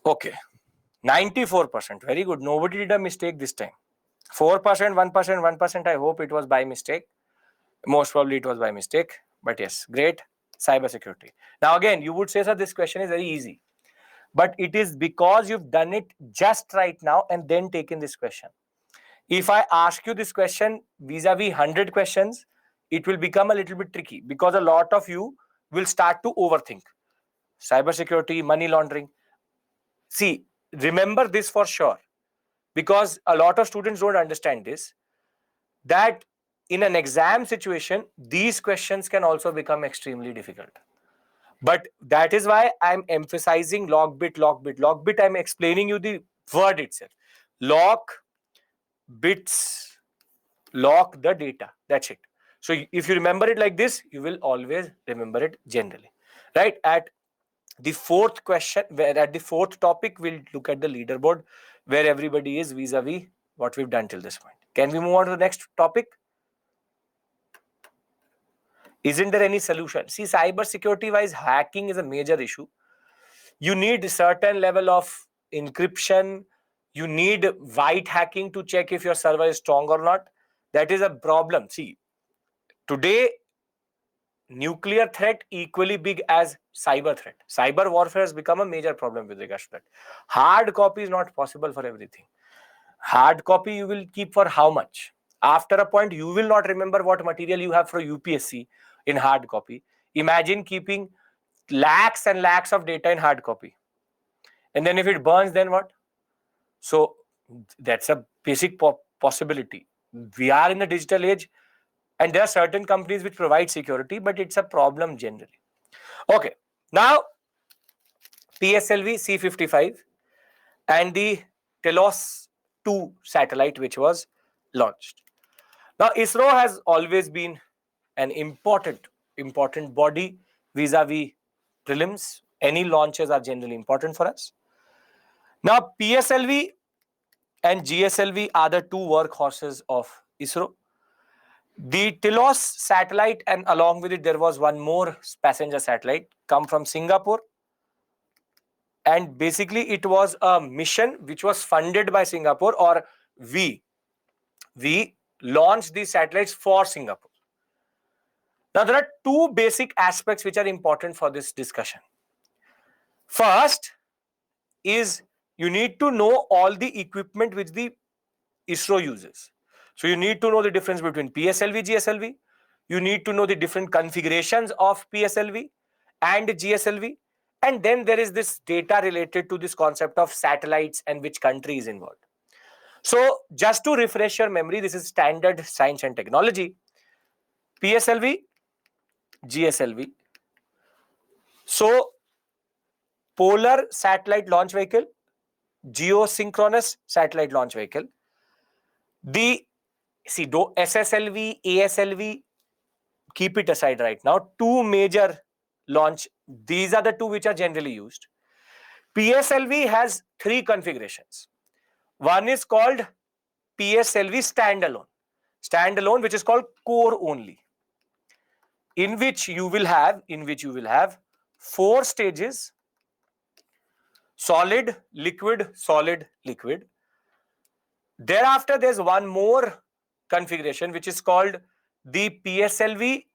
S1: Okay. 94%. Very good. Nobody did a mistake this time. 4%, 1%, 1%. I hope it was by mistake. Most probably it was by mistake. But yes, great. Cybersecurity. Now again, you would say, sir, this question is very easy. But it is because you've done it just right now and then taken this question. If I ask you this question vis-a-vis 100 questions, it will become a little bit tricky because a lot of you will start to overthink. Cybersecurity, money laundering. See, remember this for sure, because a lot of students don't understand this, that in an exam situation, these questions can also become extremely difficult. But that is why I'm emphasizing Logbit, Logbit, Logbit. I'm explaining you the word itself. Lock bits, lock the data. That's it. So if you remember it like this, you will always remember it generally. Right? At the fourth question, at the fourth topic, we'll look at the leaderboard where everybody is vis-a-vis what we've done till this point. Can we move on to the next topic? Isn't there any solution? See, cybersecurity wise, hacking is a major issue. You need a certain level of encryption. You need white hacking to check if your server is strong or not. That is a problem. See, today, nuclear threat equally big as cyber threat. Cyber warfare has become a major problem with regards to that. Hard copy is not possible for everything. Hard copy you will keep for how much? After a point, you will not remember what material you have for UPSC in hard copy. Imagine keeping lakhs and lakhs of data in hard copy. And then if it burns, then what? So that's a basic possibility. We are in the digital age, and there are certain companies which provide security, but it's a problem generally. Okay, now PSLV C-55 and the Telos 2 satellite which was launched. Now ISRO has always been an important body vis-a-vis prelims. Any launches are generally important for us. Now PSLV and GSLV are the two workhorses of ISRO. The Telos satellite, and along with it there was one more passenger satellite, come from Singapore. And basically it was a mission which was funded by Singapore, or we launched these satellites for Singapore. Now there are two basic aspects which are important for this discussion. First is you need to know all the equipment which the ISRO uses. So you need to know the difference between PSLV, GSLV. You need to know the different configurations of PSLV. and GSLV. And then there is this data related to this concept of satellites and which country is involved. So just to refresh your memory, this is standard science and technology. PSLV, GSLV. So polar satellite launch vehicle, geosynchronous satellite launch vehicle. The SSLV, ASLV, keep it aside right now. Two major launch. These are the two which are generally used. PSLV has three configurations. One is called PSLV standalone, which is called core only, in which you will have 4 stages: solid, liquid, solid, liquid. Thereafter, there's one more configuration which is called the PSLV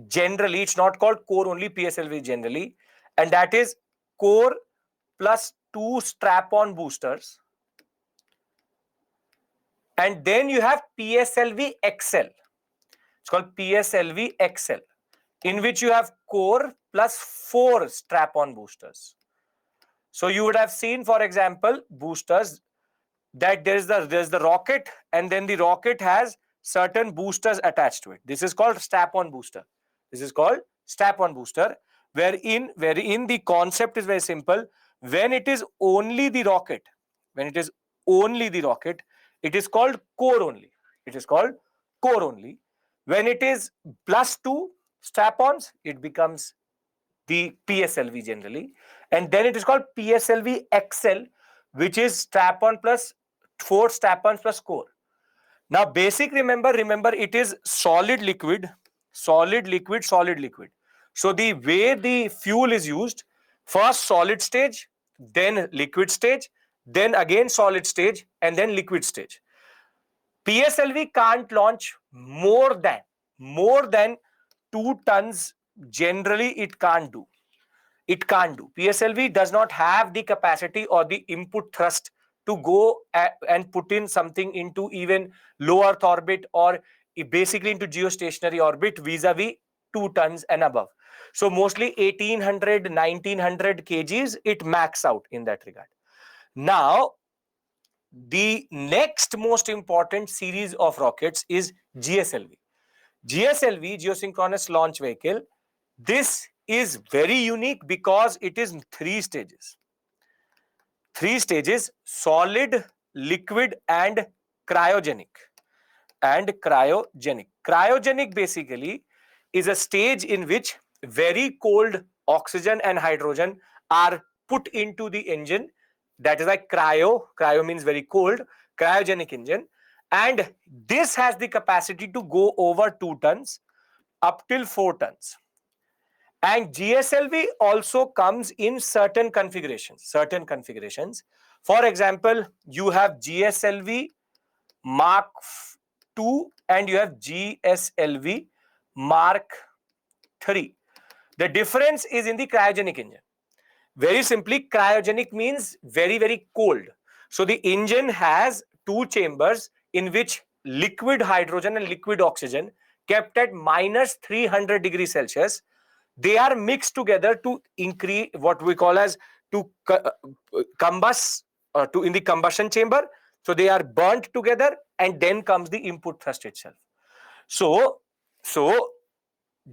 S1: generally. It's not called core only, PSLV generally, and that is core plus 2 strap-on boosters. And then you have PSLV XL. It's called PSLV XL, in which you have core plus 4 strap-on boosters. So you would have seen, for example, boosters, that there's the rocket, and then the rocket has certain boosters attached to it. This is called strap-on booster. Wherein the concept is very simple. When it is only the rocket, it is called core only. When it is plus 2 strap-ons, it becomes the PSLV generally, and then it is called PSLV XL, which is strap-on plus 4 strap-ons plus core. Now, basic, remember, it is solid, liquid, solid, liquid, solid, liquid. So the way the fuel is used, first solid stage, then liquid stage, then again solid stage, and then liquid stage. PSLV can't launch more than 2 tons. Generally, it can't do. PSLV does not have the capacity or the input thrust to go and put in something into even low Earth orbit, or basically into geostationary orbit vis-a-vis 2 tons and above. So mostly 1800, 1900 kgs, it max out in that regard. Now, the next most important series of rockets is GSLV. GSLV, Geosynchronous Launch Vehicle. This is very unique because it is 3 stages. 3 stages: solid, liquid, and cryogenic. Cryogenic basically is a stage in which very cold oxygen and hydrogen are put into the engine. That is like cryo. Cryo means very cold. Cryogenic engine. And this has the capacity to go over 2 tons up till 4 tons. And GSLV also comes in certain configurations. For example, you have GSLV Mark II and you have GSLV Mark III. The difference is in the cryogenic engine. Very simply, cryogenic means very, very cold. So the engine has 2 chambers in which liquid hydrogen and liquid oxygen, kept at minus 300 degrees Celsius, they are mixed together to increase what we call as to combust in the combustion chamber. So they are burnt together, and then comes the input thrust itself. So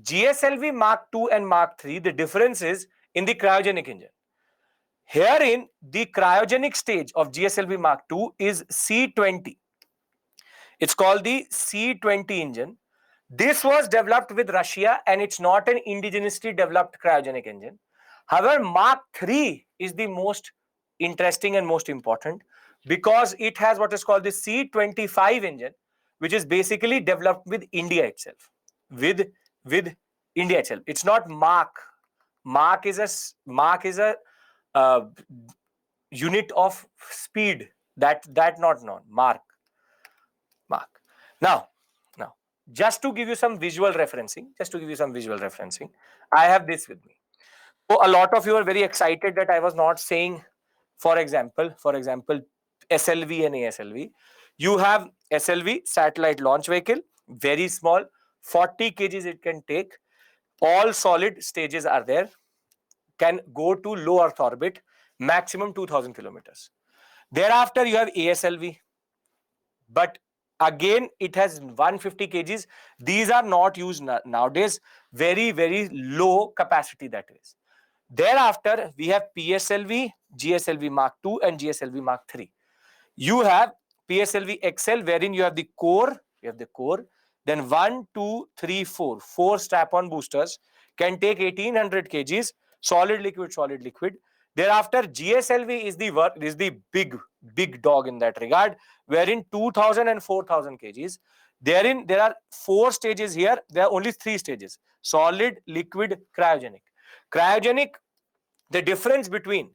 S1: GSLV Mark II and Mark III, the difference is in the cryogenic engine. Herein, the cryogenic stage of GSLV Mark II is C20. It's called the C20 engine. This was developed with Russia, and it's not an indigenously developed cryogenic engine. However, Mark III is the most interesting and most important because it has what is called the C25 engine, which is basically developed with India itself. With India itself. It's not Mark. Mark is a unit of speed. That not known. Mark. Now, just to give you some visual referencing, I have this with me. So a lot of you are very excited that I was not saying, for example, SLV and ASLV. You have SLV, satellite launch vehicle, very small, 40 kgs it can take. All solid stages are there. can go to low Earth orbit, maximum 2000 kilometers. Thereafter, you have ASLV, but again, it has 150 kgs. These are not used nowadays, very, very low capacity that is. Thereafter, we have PSLV, GSLV Mark II, and GSLV Mark III. You have PSLV XL, wherein you have the core, then 1, 2, 3, 4, 4 strap-on boosters can take 1800 kgs, solid liquid. Thereafter, GSLV is the big dog in that regard, wherein 2000 and 4000 kgs. Therein, there are 4 stages here. There are only 3 stages: solid, liquid, cryogenic. Cryogenic, the difference between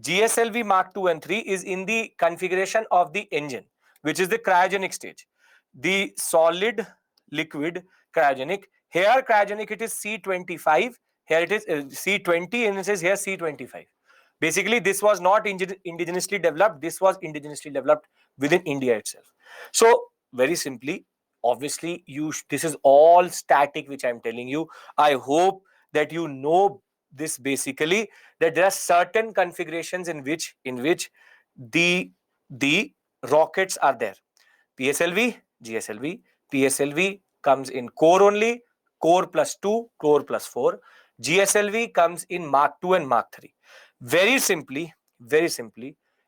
S1: GSLV Mark II and 3 is in the configuration of the engine, which is the cryogenic stage. The solid, liquid, cryogenic. Here cryogenic, it is C25. Here it is C20, and it says here C25. Basically, this was not indigenously developed. This was indigenously developed within India itself. So, very simply, obviously, this is all static, which I'm telling you. I hope that you know this basically, that there are certain configurations in which the rockets are there. PSLV, GSLV. PSLV comes in core only, core plus 2, core plus 4. GSLV comes in Mark II and Mark III. Very simply,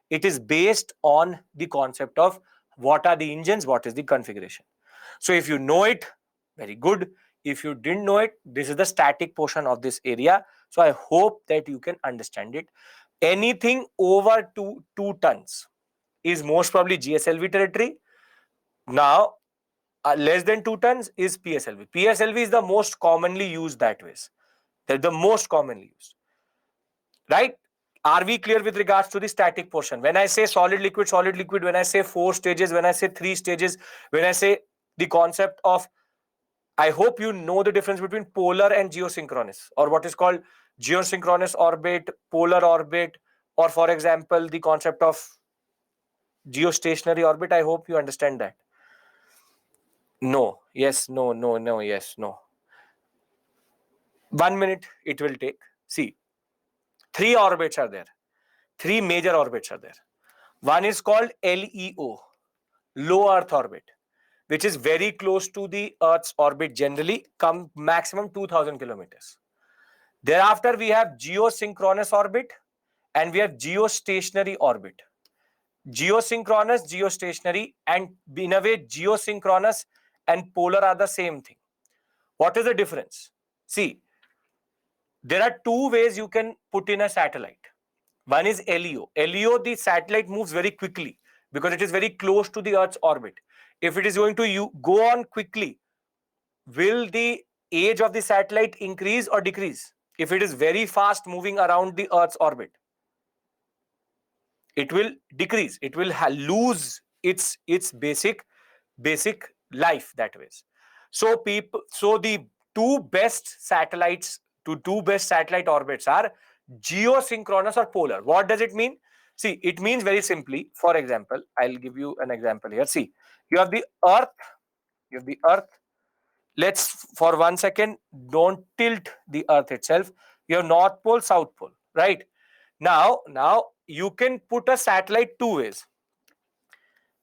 S1: it is based on the concept of what are the engines, what is the configuration. So if you know it, very good. If you didn't know it, this is the static portion of this area. So I hope that you can understand it. Anything over 2 tons is most probably GSLV territory. Now, less than 2 tons is PSLV. PSLV is the most commonly used that ways. They're the most commonly used. Right? Are we clear with regards to the static portion? When I say solid liquid, when I say 4 stages, when I say 3 stages, when I say the concept of, I hope you know the difference between polar and geosynchronous, or what is called geosynchronous orbit, polar orbit, or for example, the concept of geostationary orbit. I hope you understand that. No, yes, no, no, no, yes, no. 1 minute it will take. See, 3 orbits are there. 3 major orbits are there. One is called LEO, low Earth orbit, which is very close to the Earth's orbit generally, come maximum 2000 kilometers. Thereafter, we have geosynchronous orbit and we have geostationary orbit. Geosynchronous, geostationary, and in a way, geosynchronous and polar are the same thing. What is the difference? See, there are 2 ways you can put in a satellite. One is LEO. LEO, the satellite moves very quickly because it is very close to the Earth's orbit. If it is going to go on quickly, will the age of the satellite increase or decrease? If it is very fast moving around the Earth's orbit, it will decrease. It will lose its basic life that way. So the two best satellite orbits are geosynchronous or polar. What does it mean? See, it means very simply, for example, I'll give you an example here. See, you have the Earth. Let's, for 1 second, don't tilt the Earth itself. You have North Pole, South Pole, right? Now you can put a satellite 2 ways.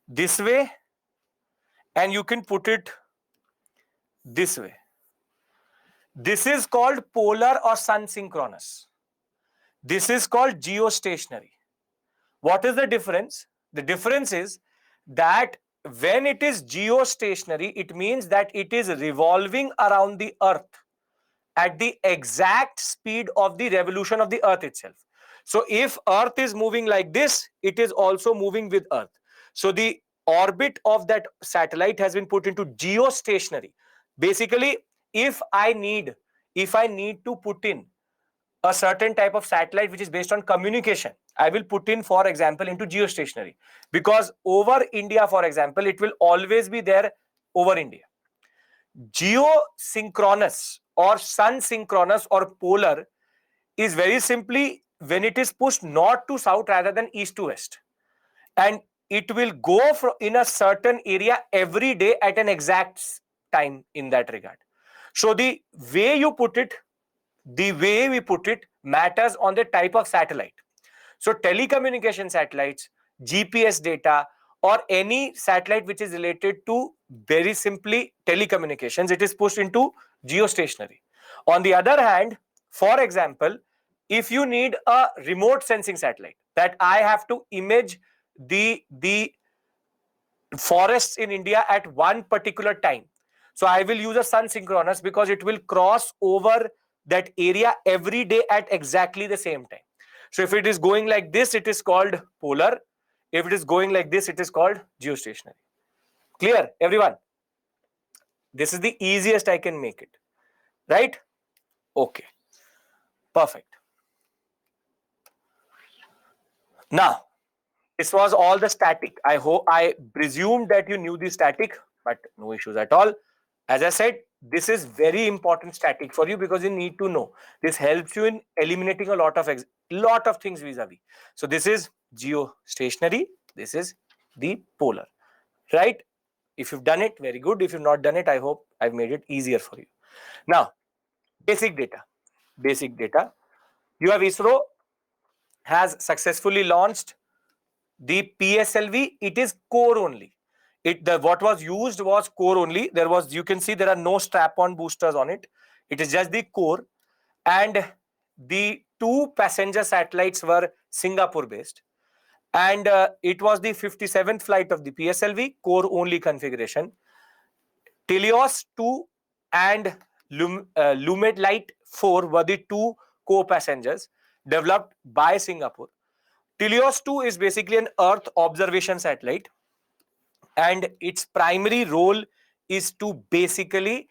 S1: This way, and you can put it this way. This is called polar or sun synchronous. This is called geostationary. What is the difference? The difference is that when it is geostationary, it means that it is revolving around the Earth at the exact speed of the revolution of the Earth itself. So if Earth is moving like this, it is also moving with Earth. So the orbit of that satellite has been put into geostationary. Basically, if I need to put in a certain type of satellite which is based on communication, I will put in, for example, into geostationary, because over India, for example, it will always be there over India. Geosynchronous or sun synchronous or polar is very simply when it is pushed north to south rather than east to west, and it will go in a certain area every day at an exact time in that regard. So the way you put it, the way we put it matters on the type of satellite. So telecommunication satellites, GPS data, or any satellite which is related to very simply telecommunications, it is pushed into geostationary. On the other hand, for example, if you need a remote sensing satellite that I have to image the forests in India at one particular time. So I will use a sun synchronous because it will cross over that area every day at exactly the same time. So if it is going like this, it is called polar. If it is going like this, it is called geostationary. Clear, everyone? This is the easiest I can make it. Right? Okay. Perfect. Now, this was all the static. I presumed that you knew the static, but no issues at all. As I said, this is very important static for you because you need to know. This helps you in eliminating a lot of things vis-a-vis. So this is geostationary. This is the polar, right? If you've done it, very good. If you've not done it, I hope I've made it easier for you. Now, basic data. Basic data. You have ISRO has successfully launched the PSLV. It is core only. What was used was core only. You can see there are no strap-on boosters on it. It is just the core, and the two passenger satellites were Singapore based, and it was the 57th flight of the PSLV core only configuration. Telios 2 and Lumelite 4 were the two co-passengers developed by Singapore. Telios 2 is basically an Earth observation satellite, and its primary role is to basically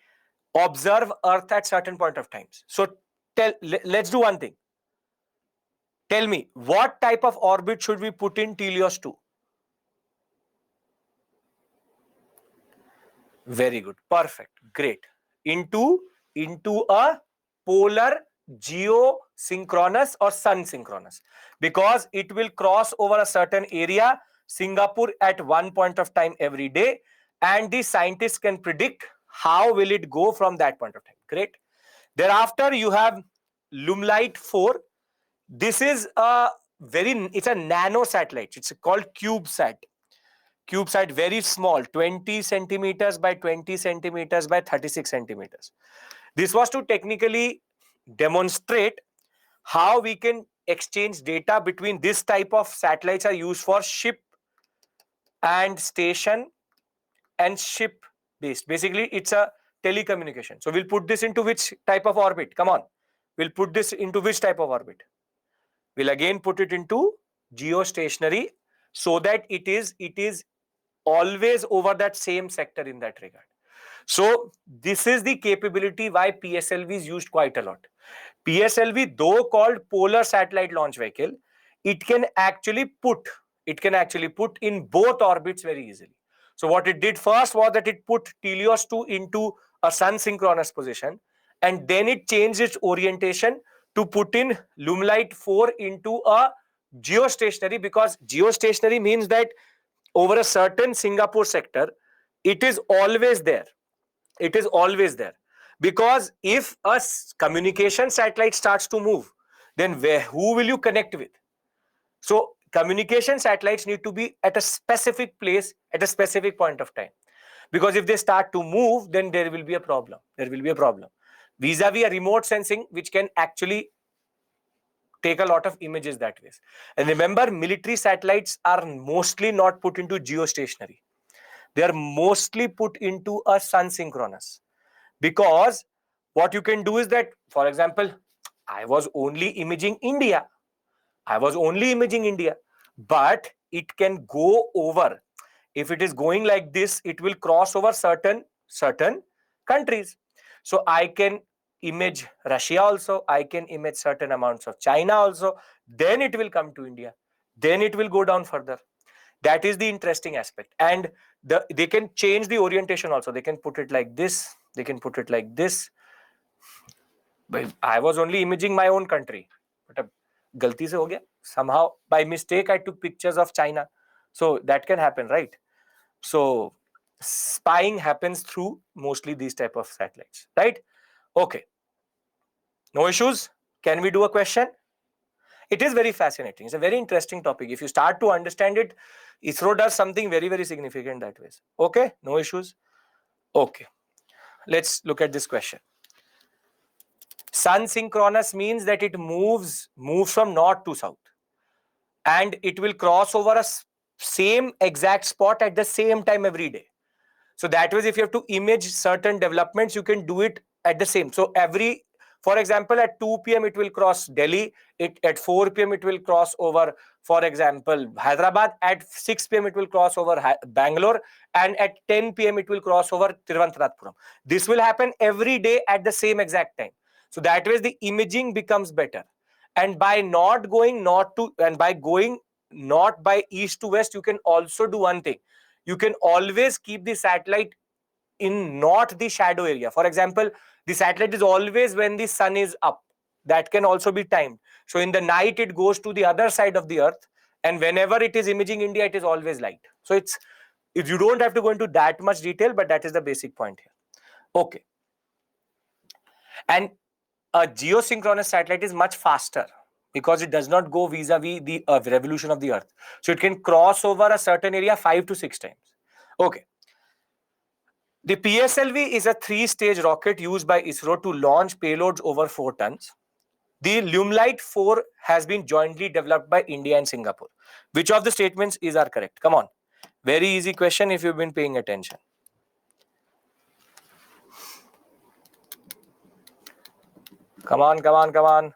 S1: observe Earth at certain point of times. So let's do one thing. Tell me, what type of orbit should we put in Telios 2? Very good. Perfect. Great. Into a polar geosynchronous or sun synchronous, because it will cross over a certain area, Singapore, at one point of time every day, and the scientists can predict how will it go from that point of time. Great. Thereafter, you have Lumelite 4. This is it's a nano satellite. It's called CubeSat. CubeSat, very small, 20 centimeters by 20 centimeters by 36 centimeters. This was to technically demonstrate how we can exchange data between this type of satellites are used for ship and station and ship based. Basically, it's a telecommunication. So we'll put this into which type of orbit? Come on. We'll put this into which type of orbit? We'll again put it into geostationary, so that it is always over that same sector in that regard. So this is the capability why PSLV is used quite a lot. PSLV, though called Polar Satellite Launch Vehicle, it can actually put in both orbits very easily. So what it did first was that it put Telios 2 into a sun synchronous position, and then it changed its orientation to put in Lumelite 4 into a geostationary, because geostationary means that over a certain Singapore sector, it is always there. It is always there. Because if a communication satellite starts to move, then who will you connect with? So communication satellites need to be at a specific place at a specific point of time. Because if they start to move, then there will be a problem. There will be a problem. Vis-a-vis a remote sensing, which can actually take a lot of images that way. And remember, military satellites are mostly not put into geostationary. They are mostly put into a sun synchronous, because what you can do is that, for example, I was only imaging India. But it can go over. If it is going like this, it will cross over certain countries. So I can image Russia also, I can image certain amounts of China also, then it will come to India, then it will go down further. That is the interesting aspect. And they can change the orientation also. They can put it like this, they can put it like this. But I was only imaging my own country, but galti se ho gaya. Somehow by mistake I took pictures of China. So that can happen, right? So spying happens through mostly these type of satellites, right? Okay. No issues? Can we do a question? It is very fascinating. It's a very interesting topic. If you start to understand it, ISRO does something very, very significant that way. Okay, no issues. Okay, let's look at this question. Sun synchronous means that it moves from north to south, and it will cross over a same exact spot at the same time every day. So that was, if you have to image certain developments, you can do it at the same. So for example, at 2 p.m. it will cross Delhi. At 4 p.m. it will cross over, for example, Hyderabad. At 6 p.m. it will cross over Bangalore, and at 10 p.m. it will cross over Tiruvananthapuram. This will happen every day at the same exact time. So that way the imaging becomes better. And by not going north to, and by going not by east to west, you can also do one thing. You can always keep the satellite in not the shadow area. For example, the satellite is always when the sun is up. That can also be timed. So in the night, it goes to the other side of the earth. And whenever it is imaging India, it is always light. So you don't have to go into that much detail, but that is the basic point here. Okay. And a geosynchronous satellite is much faster because it does not go vis-a-vis the revolution of the earth. So it can cross over a certain area 5 to 6 times. Okay. The PSLV is a 3-stage rocket used by ISRO to launch payloads over 4 tons. The Lumelight 4 has been jointly developed by India and Singapore. Which of the statements are correct? Come on. Very easy question if you've been paying attention. Come on, come on, come on.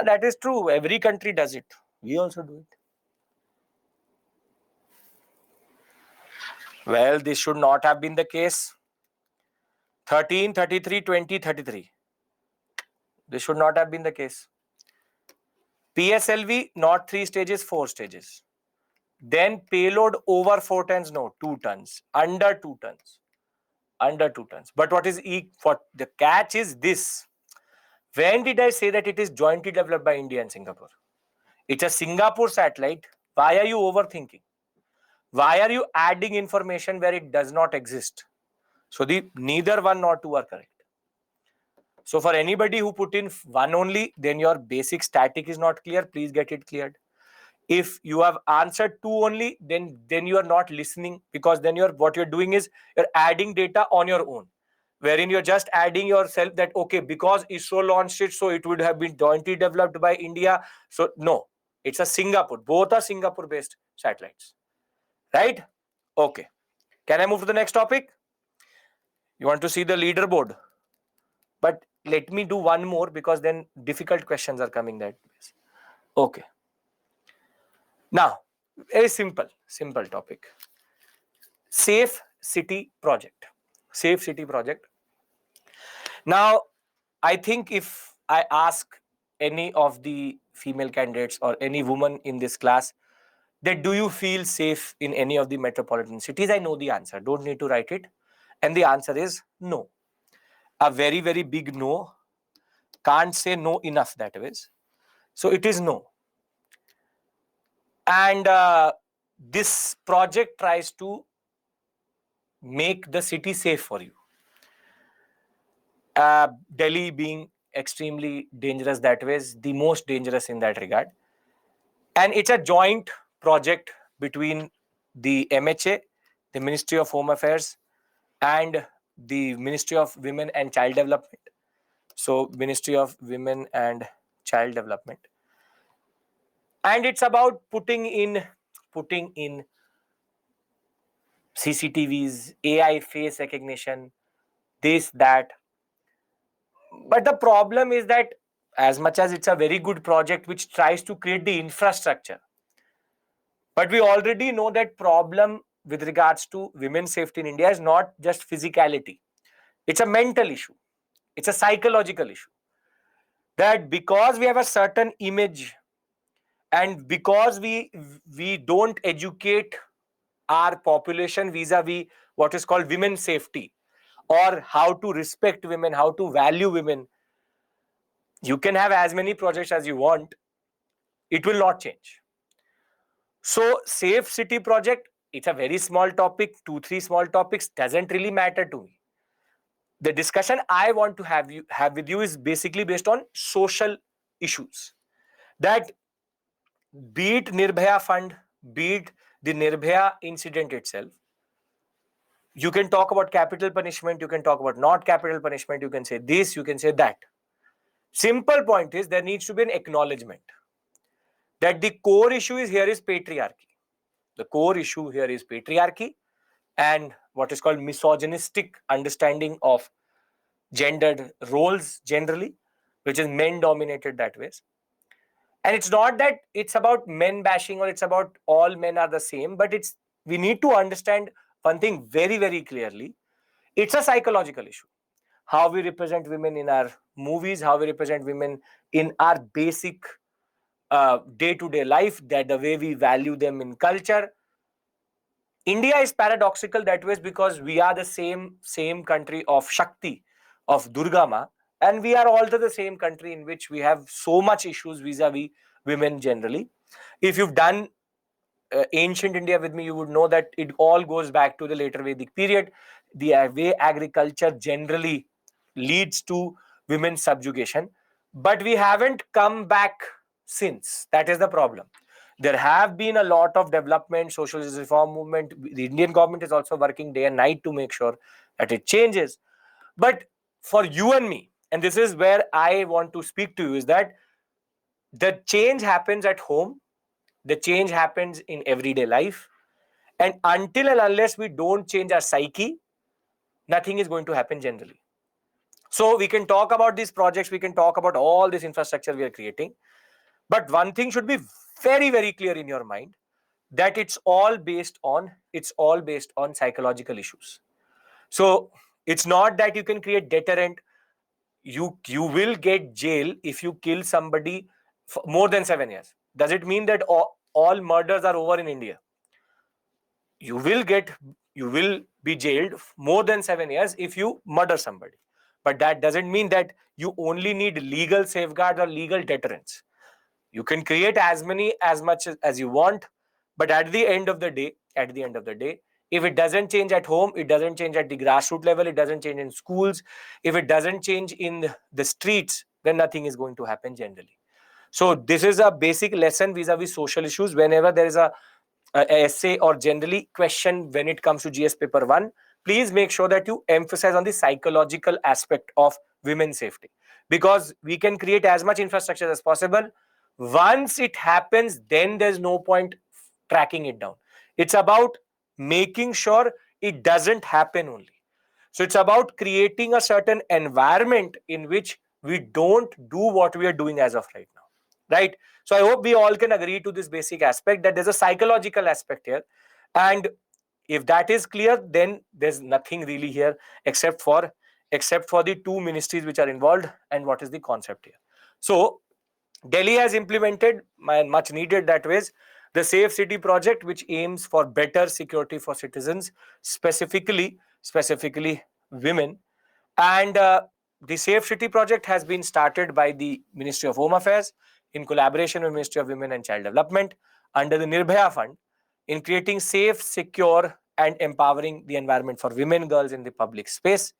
S1: That is true. Every country does it. We also do it. Well, this should not have been the case. 13, 33, 20, 33. This should not have been the case. PSLV, not 3 stages, 4 stages. Then payload over 4 tons, no, 2 tons. Under 2 tons. Under 2 tons. But what the catch is this. When did I say that it is jointly developed by India and Singapore? It's a Singapore satellite. Why are you overthinking? Why are you adding information where it does not exist? So neither 1 nor 2 are correct. So for anybody who put in 1 only, then your basic static is not clear. Please get it cleared. If you have answered 2 only, then you are not listening, because then what you're doing is you're adding data on your own, wherein you're just adding yourself that, okay, because ISRO launched it, so it would have been jointly developed by India. So no, it's a Singapore. Both are Singapore-based satellites. Right? Okay. Can I move to the next topic? You want to see the leaderboard? But let me do one more, because then difficult questions are coming that way. Okay. Now, very simple topic. Safe City Project. Safe City Project. Now, I think if I ask any of the female candidates or any woman in this class that do you feel safe in any of the metropolitan cities, I know the answer. Don't need to write it. And the answer is no. A very, very big no. Can't say no enough that ways. So it is no. And this project tries to make the city safe for you. Delhi being extremely dangerous that way, is the most dangerous in that regard. And it's a joint project between the MHA, the Ministry of Home Affairs, and the Ministry of Women and Child Development. So Ministry of Women and Child Development. And it's about putting in CCTVs, AI face recognition, this, that. But the problem is that as much as it's a very good project which tries to create the infrastructure, but we already know that problem with regards to women's safety in India is not just physicality. It's a mental issue. It's a psychological issue. That because we have a certain image and because we don't educate our population vis-a-vis what is called women's safety, or how to respect women, how to value women. You can have as many projects as you want, it will not change. So safe city project, it's a very small topic, 2 3 small topics, doesn't really matter to me. The discussion I want to have with you is basically based on social issues, that be it Nirbhaya fund, be it the Nirbhaya incident itself. You can talk about capital punishment, you can talk about not capital punishment, you can say this, you can say that. Simple point is there needs to be an acknowledgement that the core issue is here is patriarchy. The core issue here is patriarchy and what is called misogynistic understanding of gendered roles generally, which is men dominated that way. And it's not that it's about men bashing or it's about all men are the same, but we need to understand one thing very, very clearly. It's a psychological issue. How we represent women in our movies, how we represent women in our basic day-to-day life, that the way we value them in culture. India is paradoxical that way because we are the same country of Shakti, of Durga Ma, and we are also the same country in which we have so much issues vis-a-vis women generally. If you've done ancient India with me, you would know that it all goes back to the later Vedic period. The way agriculture generally leads to women's subjugation, but we haven't come back since. That is the problem. There have been a lot of development, social reform movement. The Indian government is also working day and night to make sure that it changes. But for you and me, and this is where I want to speak to you, is that the change happens at home, the change happens in everyday life, and until and unless we don't change our psyche, nothing is going to happen generally. So we can talk about these projects, we can talk about all this infrastructure we are creating, but one thing should be very, very clear in your mind, that it's all based on psychological issues. So it's not that you can create deterrent. You will get jail if you kill somebody for more than 7 years. Does it mean that all murders are over in India? You will be jailed more than 7 years if you murder somebody, but that doesn't mean that you only need legal safeguards or legal deterrence. You can create as much as you want, but at the end of the day, if it doesn't change at home, it doesn't change at the grassroots level, it doesn't change in schools, if it doesn't change in the streets, then nothing is going to happen generally. So this is a basic lesson vis-a-vis social issues. Whenever there is a essay or generally question when it comes to GS paper 1, please make sure that you emphasize on the psychological aspect of women's safety, because we can create as much infrastructure as possible. Once it happens, then there's no point tracking it down. It's about making sure it doesn't happen only. So it's about creating a certain environment in which we don't do what we are doing as of right now, right? So I hope we all can agree to this basic aspect, that there's a psychological aspect here, and if that is clear, then there's nothing really here except for the two ministries which are involved and what is the concept here. So Delhi has implemented, much needed that ways, the Safe City project, which aims for better security for citizens, specifically women. And the Safe City project has been started by the Ministry of Home Affairs in collaboration with Ministry of Women and Child Development under the Nirbhaya Fund, in creating safe, secure, and empowering the environment for women, girls in the public space.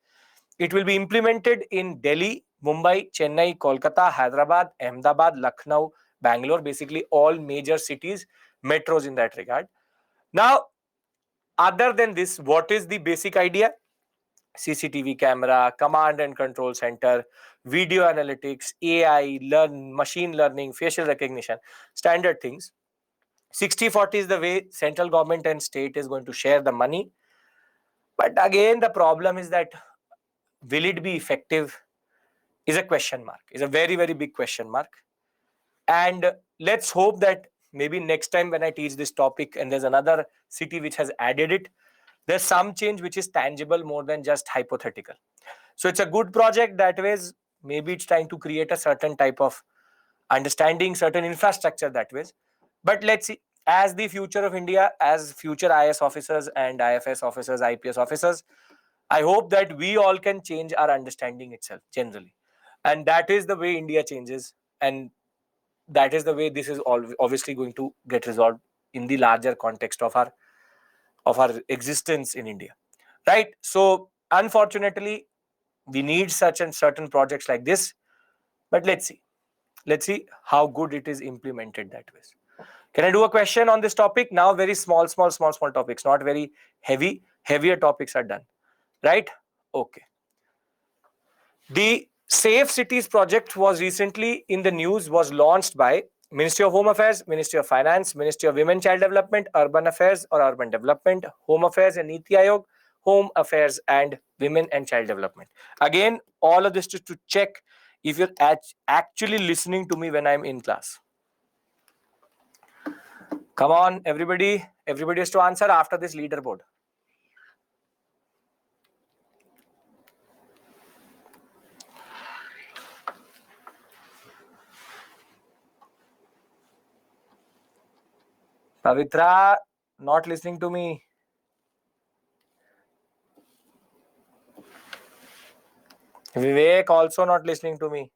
S1: It will be implemented in Delhi, Mumbai, Chennai, Kolkata, Hyderabad, Ahmedabad, Lucknow, Bangalore, basically all major cities, metros in that regard. Now, other than this, what is the basic idea? CCTV camera, command and control center, video analytics, AI, machine learning, facial recognition, standard things. 60/40 is the way central government and state is going to share the money. But again, the problem is that will it be effective is a question mark, is a very, very big question mark. And let's hope that maybe next time when I teach this topic and there's another city which has added it, there's some change which is tangible more than just hypothetical. So it's a good project that ways. Maybe it's trying to create a certain type of understanding, certain infrastructure that ways. But let's see, as the future of India, as future IS officers and IFS officers, IPS officers, I hope that we all can change our understanding itself generally. And that is the way India changes. And that is the way this is all obviously going to get resolved in the larger context of our existence in India. Right? So unfortunately, we need such and certain projects like this. But let's see. Let's see how good it is implemented that way. Can I do a question on this topic? Now, very small topics, not very heavy. Heavier topics are done. Right? Okay. The Safe Cities project was recently in the news, was launched by Ministry of Home Affairs, Ministry of Finance, Ministry of Women Child Development, Urban Affairs or Urban Development, Home Affairs and Niti Aayog, Home Affairs and Women and Child Development. Again, all of this to check if you're actually listening to me when I'm in class. Come on, everybody. Everybody has to answer after this leaderboard. Pavitra, not listening to me. Vivek, also not listening to me.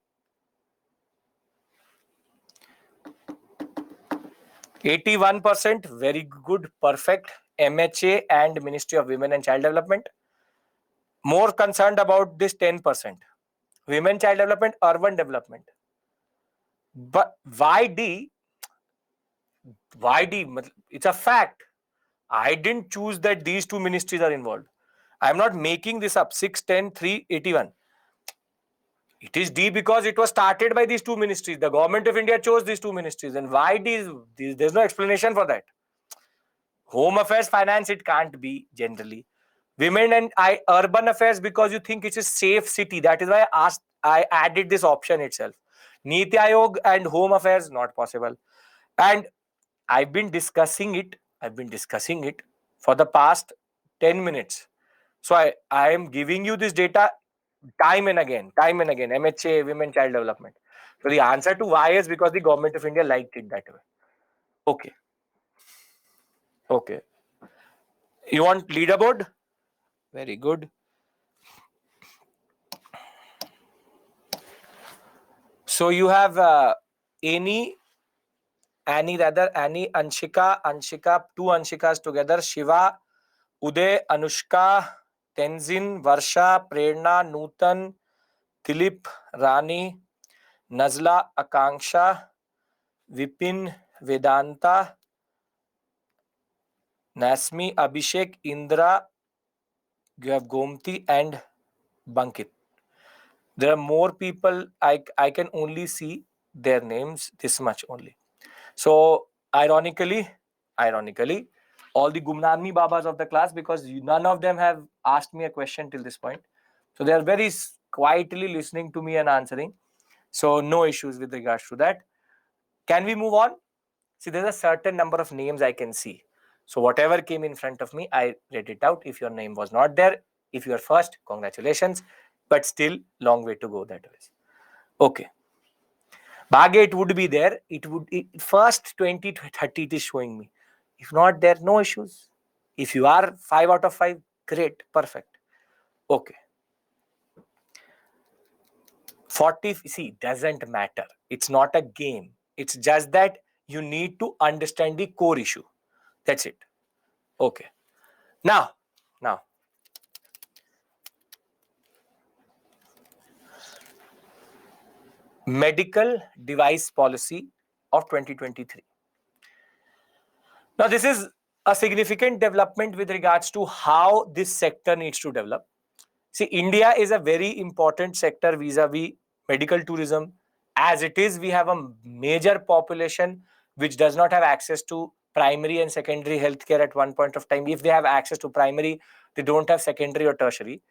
S1: 81%, very good, perfect. MHA and Ministry of Women and Child Development. More concerned about this 10%. Women, Child Development, Urban Development. But why D? Why D? It's a fact. I didn't choose that these two ministries are involved. I'm not making this up. 6, 10, 3, 81. It is D because it was started by these two ministries. The government of India chose these two ministries. And why D? There's no explanation for that. Home Affairs, Finance, it can't be generally. Women and Urban Affairs, because you think it's a safe city. That is why I added this option itself. Niti Aayog and Home Affairs, not possible. And I've been discussing it for the past 10 minutes. So I am giving you this data time and again. MHA, Women Child Development. So the answer to why is because the government of India liked it that way. Okay. You want leaderboard? Very good. So you have Annie, Anshika, two Anshikas together, Shiva, Uday, Anushka, Tenzin, Varsha, Prerna, Nutan, Dilip, Rani, Nazla, Akanksha, Vipin, Vedanta, Nasmi, Abhishek, Indra, you have Gomti and Bankit. There are more people. I can only see their names this much only. So ironically, all the Gumnami Babas of the class, because none of them have asked me a question till this point. So they are very quietly listening to me and answering. So no issues with regards to that. Can we move on? See, there's a certain number of names I can see. So whatever came in front of me, I read it out. If your name was not there, if you are first, congratulations. But still, long way to go that way. Okay. Bhagya, it would be there. First 20 to 30 it is showing me. If not there, no issues. If you are 5 out of 5, great, perfect. Okay. 40, see, doesn't matter. It's not a game. It's just that you need to understand the core issue. That's it. Okay. Now, medical device policy of 2023. Now, this is a significant development with regards to how this sector needs to develop. See, India is a very important sector vis-a-vis medical tourism. As it is, we have a major population which does not have access to primary and secondary healthcare at one point of time. If they have access to primary, they don't have secondary or tertiary.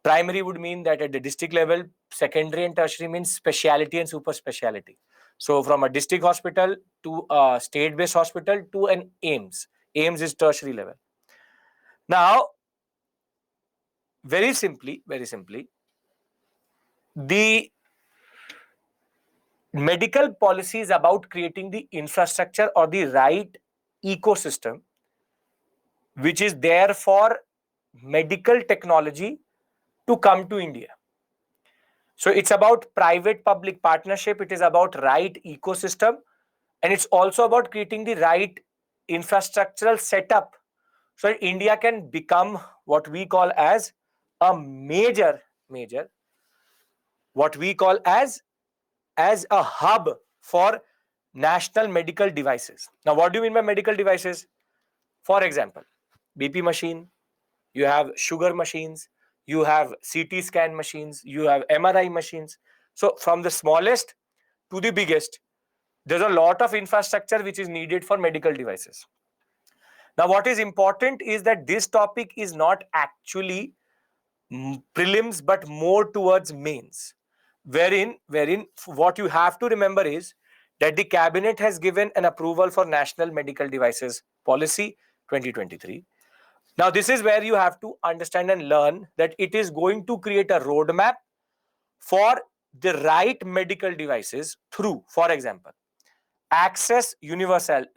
S1: Primary would mean that at the district level, secondary and tertiary means specialty and super specialty. So from a district hospital to a state-based hospital to an AIIMS. AIIMS is tertiary level. Now, very simply, the medical policy is about creating the infrastructure or the right ecosystem which is there for medical technology to come to India. So it's about private-public partnership. It is about right ecosystem, and it's also about creating the right infrastructural setup so that India can become what we call as a major, what we call as a hub for national medical devices. Now, what do you mean by medical devices? For example, BP machine, you have sugar machines, you have CT scan machines, you have MRI machines. So from the smallest to the biggest, there's a lot of infrastructure which is needed for medical devices. Now, what is important is that this topic is not actually prelims but more towards mains, wherein what you have to remember is that the cabinet has given an approval for national medical devices policy 2023. Now, this is where you have to understand and learn that it is going to create a roadmap for the right medical devices through, for example, access, universality,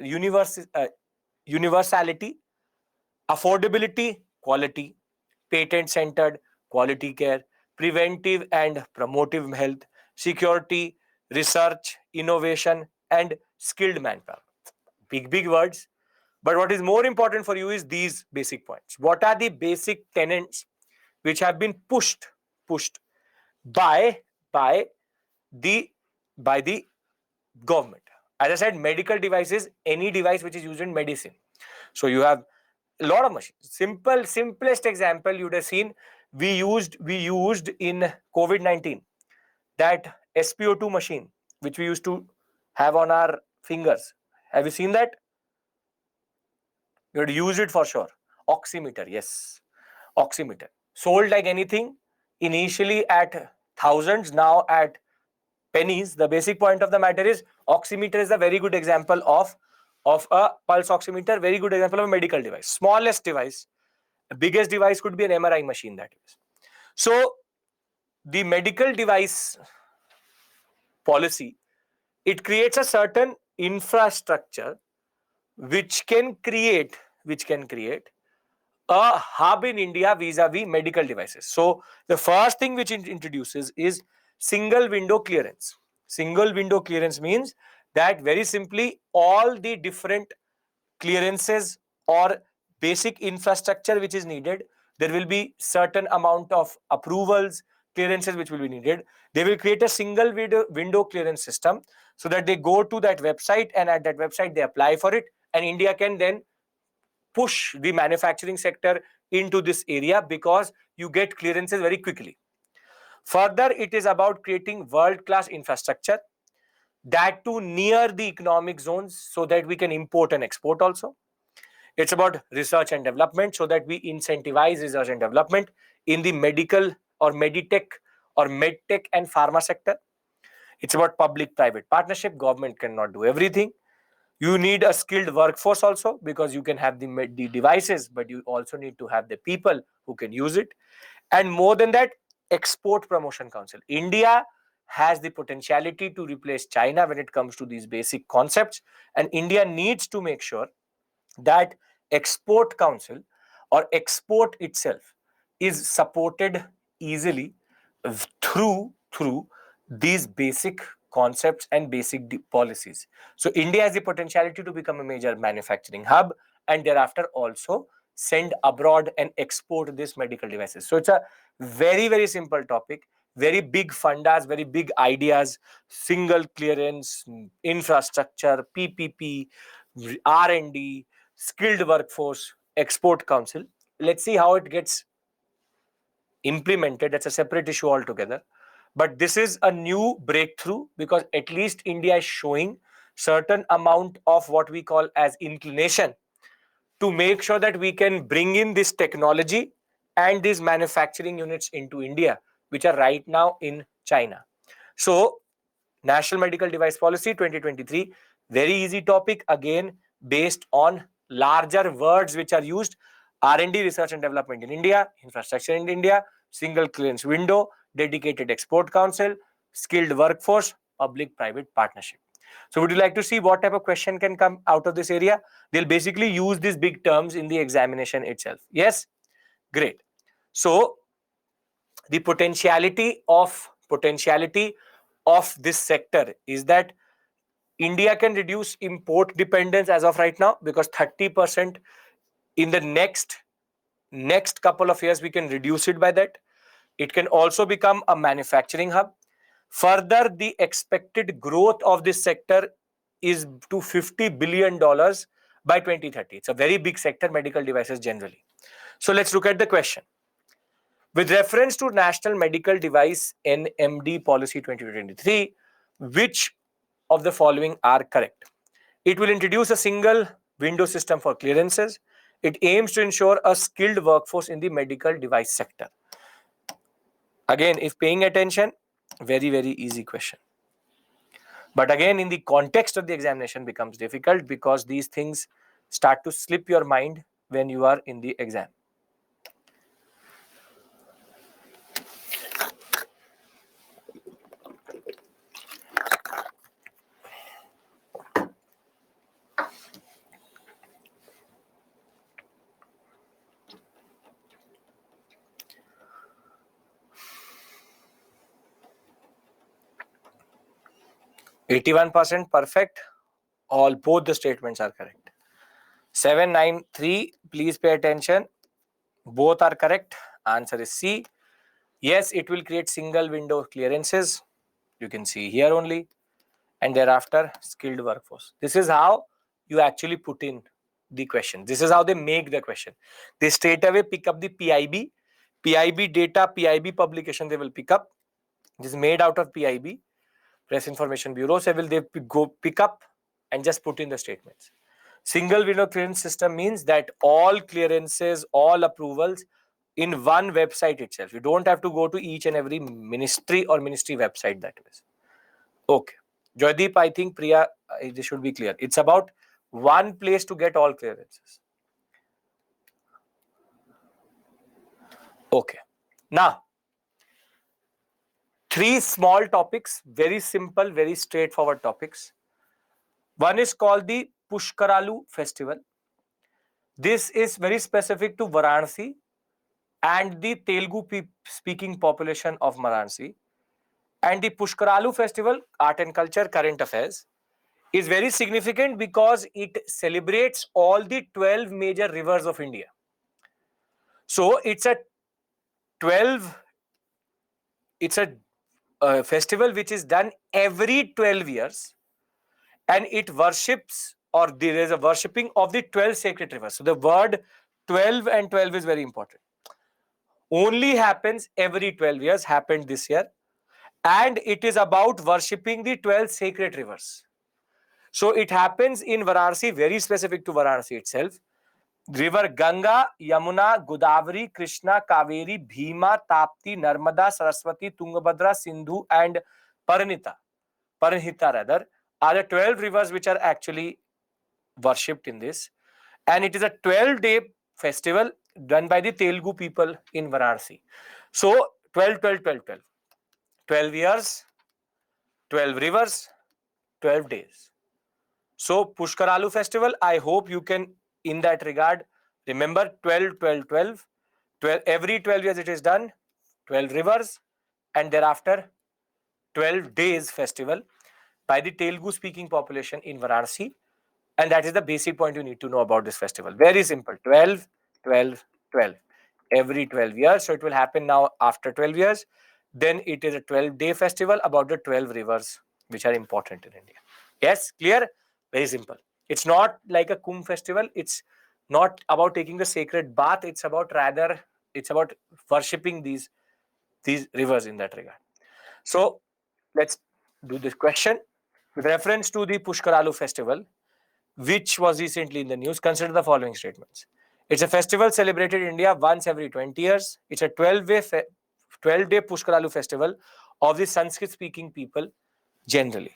S1: affordability, quality, patent centered, quality care, preventive and promotive health, security, research, innovation, and skilled manpower. Big words. But what is more important for you is these basic points. What are the basic tenets which have been pushed by by the by the government? As I said, medical devices, any device which is used in medicine. So you have a lot of machines. Simplest example you would have seen, we used in COVID-19 that SpO2 machine which we used to have on our fingers. Have you seen that? You would use it for sure. Oximeter, yes, oximeter. Sold like anything, initially at thousands, now at pennies. The basic point of the matter is oximeter is a very good example of a pulse oximeter, very good example of a medical device. Smallest device, biggest device could be an MRI machine, that is. So the medical device policy, it creates a certain infrastructure which can create a hub in India vis-a-vis medical devices. So the first thing which it introduces is single window clearance. Single window clearance means that very simply all the different clearances or basic infrastructure which is needed, there will be certain amount of approvals, clearances which will be needed. They will create a single window clearance system so that they go to that website, and at that website they apply for it, and India can then push the manufacturing sector into this area because you get clearances very quickly. Further, it is about creating world-class infrastructure, that too near the economic zones, so that we can import and export also. It's about research and development, so that we incentivize research and development in the medical or meditech or medtech and pharma sector. It's about public-private partnership. Government cannot do everything. You need a skilled workforce also, because you can have the devices, but you also need to have the people who can use it. And more than that, Export Promotion Council. India has the potentiality to replace China when it comes to these basic concepts, and India needs to make sure that Export Council or export itself is supported easily through these basic concepts and basic policies. So India has the potentiality to become a major manufacturing hub, and thereafter also send abroad and export these medical devices. So it's a very simple topic, very big fundas, very big ideas: single clearance, infrastructure, PPP, R&D, skilled workforce, Export Council. Let's see how it gets implemented. That's a separate issue altogether. But this is a new breakthrough, because at least India is showing certain amount of what we call as inclination to make sure that we can bring in this technology and these manufacturing units into India, which are right now in China. So National Medical Device Policy 2023, very easy topic, again based on larger words which are used: R&D, research and development in India, infrastructure in India, single clearance window, dedicated Export Council, skilled workforce, public-private partnership. So would you like to see what type of question can come out of this area? They'll basically use these big terms in the examination itself. Yes, Great. So the potentiality of this sector is that India can reduce import dependence as of right now, because 30% in the next couple of years we can reduce it by that. It can also become a manufacturing hub. Further, the expected growth of this sector is to $50 billion by 2030. It's a very big sector, medical devices generally. So let's look at the question. With reference to National Medical Device NMD Policy 2023, which of the following are correct? It will introduce a single window system for clearances. It aims to ensure a skilled workforce in the medical device sector. Again, if paying attention, very, very easy question. But again, in the context of the examination becomes difficult, because these things start to slip your mind when you are in the exam. %81 perfect. Both the statements are correct. 793, please pay attention. Both are correct. Answer is C. Yes, it will create single window clearances. You can see here only. And thereafter, skilled workforce. This is how you actually put in the question. This is how they make the question. They straight away pick up the PIB data, PIB publication they will pick up. This is made out of PIB, Press Information Bureau. So will they go pick up and just put in the statements. Single window clearance system means that all clearances, all approvals in one website itself. You don't have to go to each and every ministry or ministry website that way. Okay. Joydeep, I think Priya, this should be clear. It's about one place to get all clearances. Okay. Now, 3 small topics, very simple, very straightforward topics. One is called the Pushkaralu festival. This is very specific to Varanasi and the Telugu speaking population of Varanasi. And the Pushkaralu festival, art and culture, current affairs, is very significant because it celebrates all the 12 major rivers of India. So it's a festival which is done every 12 years, and it worships, or there is a worshipping of the 12 sacred rivers. So the word 12 and 12 is very important. Only happens every 12 years, happened this year, and it is about worshipping the 12 sacred rivers. So it happens in Varanasi, very specific to Varanasi itself. River Ganga, Yamuna, Godavari, Krishna, Kaveri, Bhima, Tapti, Narmada, Saraswati, Tungabhadra, Sindhu, and Paranhita rather, are the 12 rivers which are actually worshipped in this. And it is a 12-day festival done by the Telugu people in Varanasi. So 12, 12, 12, 12. 12 years, 12 rivers, 12 days. So Pushkaralu festival, I hope you can, in that regard, remember 12, 12, 12. Every 12 years it is done, 12 rivers, and thereafter 12 days festival by the Telugu speaking population in Varanasi. And that is the basic point you need to know about this festival. Very simple. 12, 12, 12. Every 12 years. So it will happen now after 12 years. Then it is a 12-day festival about the 12 rivers which are important in India. Yes, clear? Very simple. It's not like a Kumbh festival. It's not about taking the sacred bath. It's about worshipping these rivers in that regard. So let's do this question. With reference to the Pushkaralu festival, which was recently in the news, consider the following statements. It's a festival celebrated in India once every 20 years. It's a 12-day Pushkaralu festival of the Sanskrit-speaking people generally.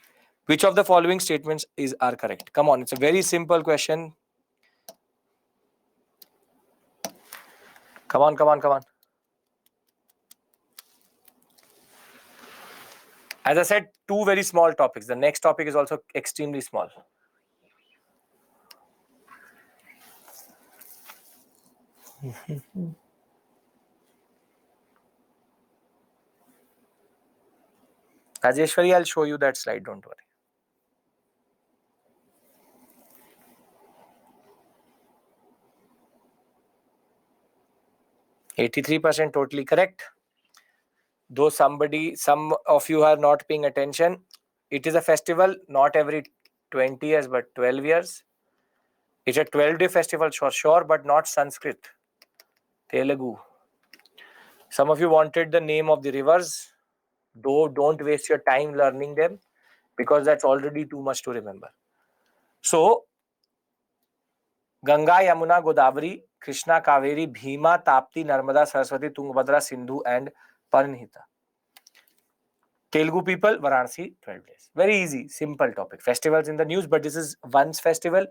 S1: Which of the following statements are correct? Come on, it's a very simple question. Come on. As I said, 2 very small topics. The next topic is also extremely small. Rajeshwari, I'll show you that slide, don't worry. %83 totally correct. Though some of you are not paying attention, it is a festival not every 20 years but 12 years. It's a 12-day festival for sure, but not Sanskrit, Telugu. Some of you wanted the name of the rivers, though don't waste your time learning them because that's already too much to remember. So, Ganga, Yamuna, Godavari, Krishna, Kaveri, Bhima, Tapti, Narmada, Saraswati, Tungabhadra, Sindhu and Paranhita. Telugu people, Varanasi, 12 days. Very easy, simple topic. Festivals in the news, but this is once festival,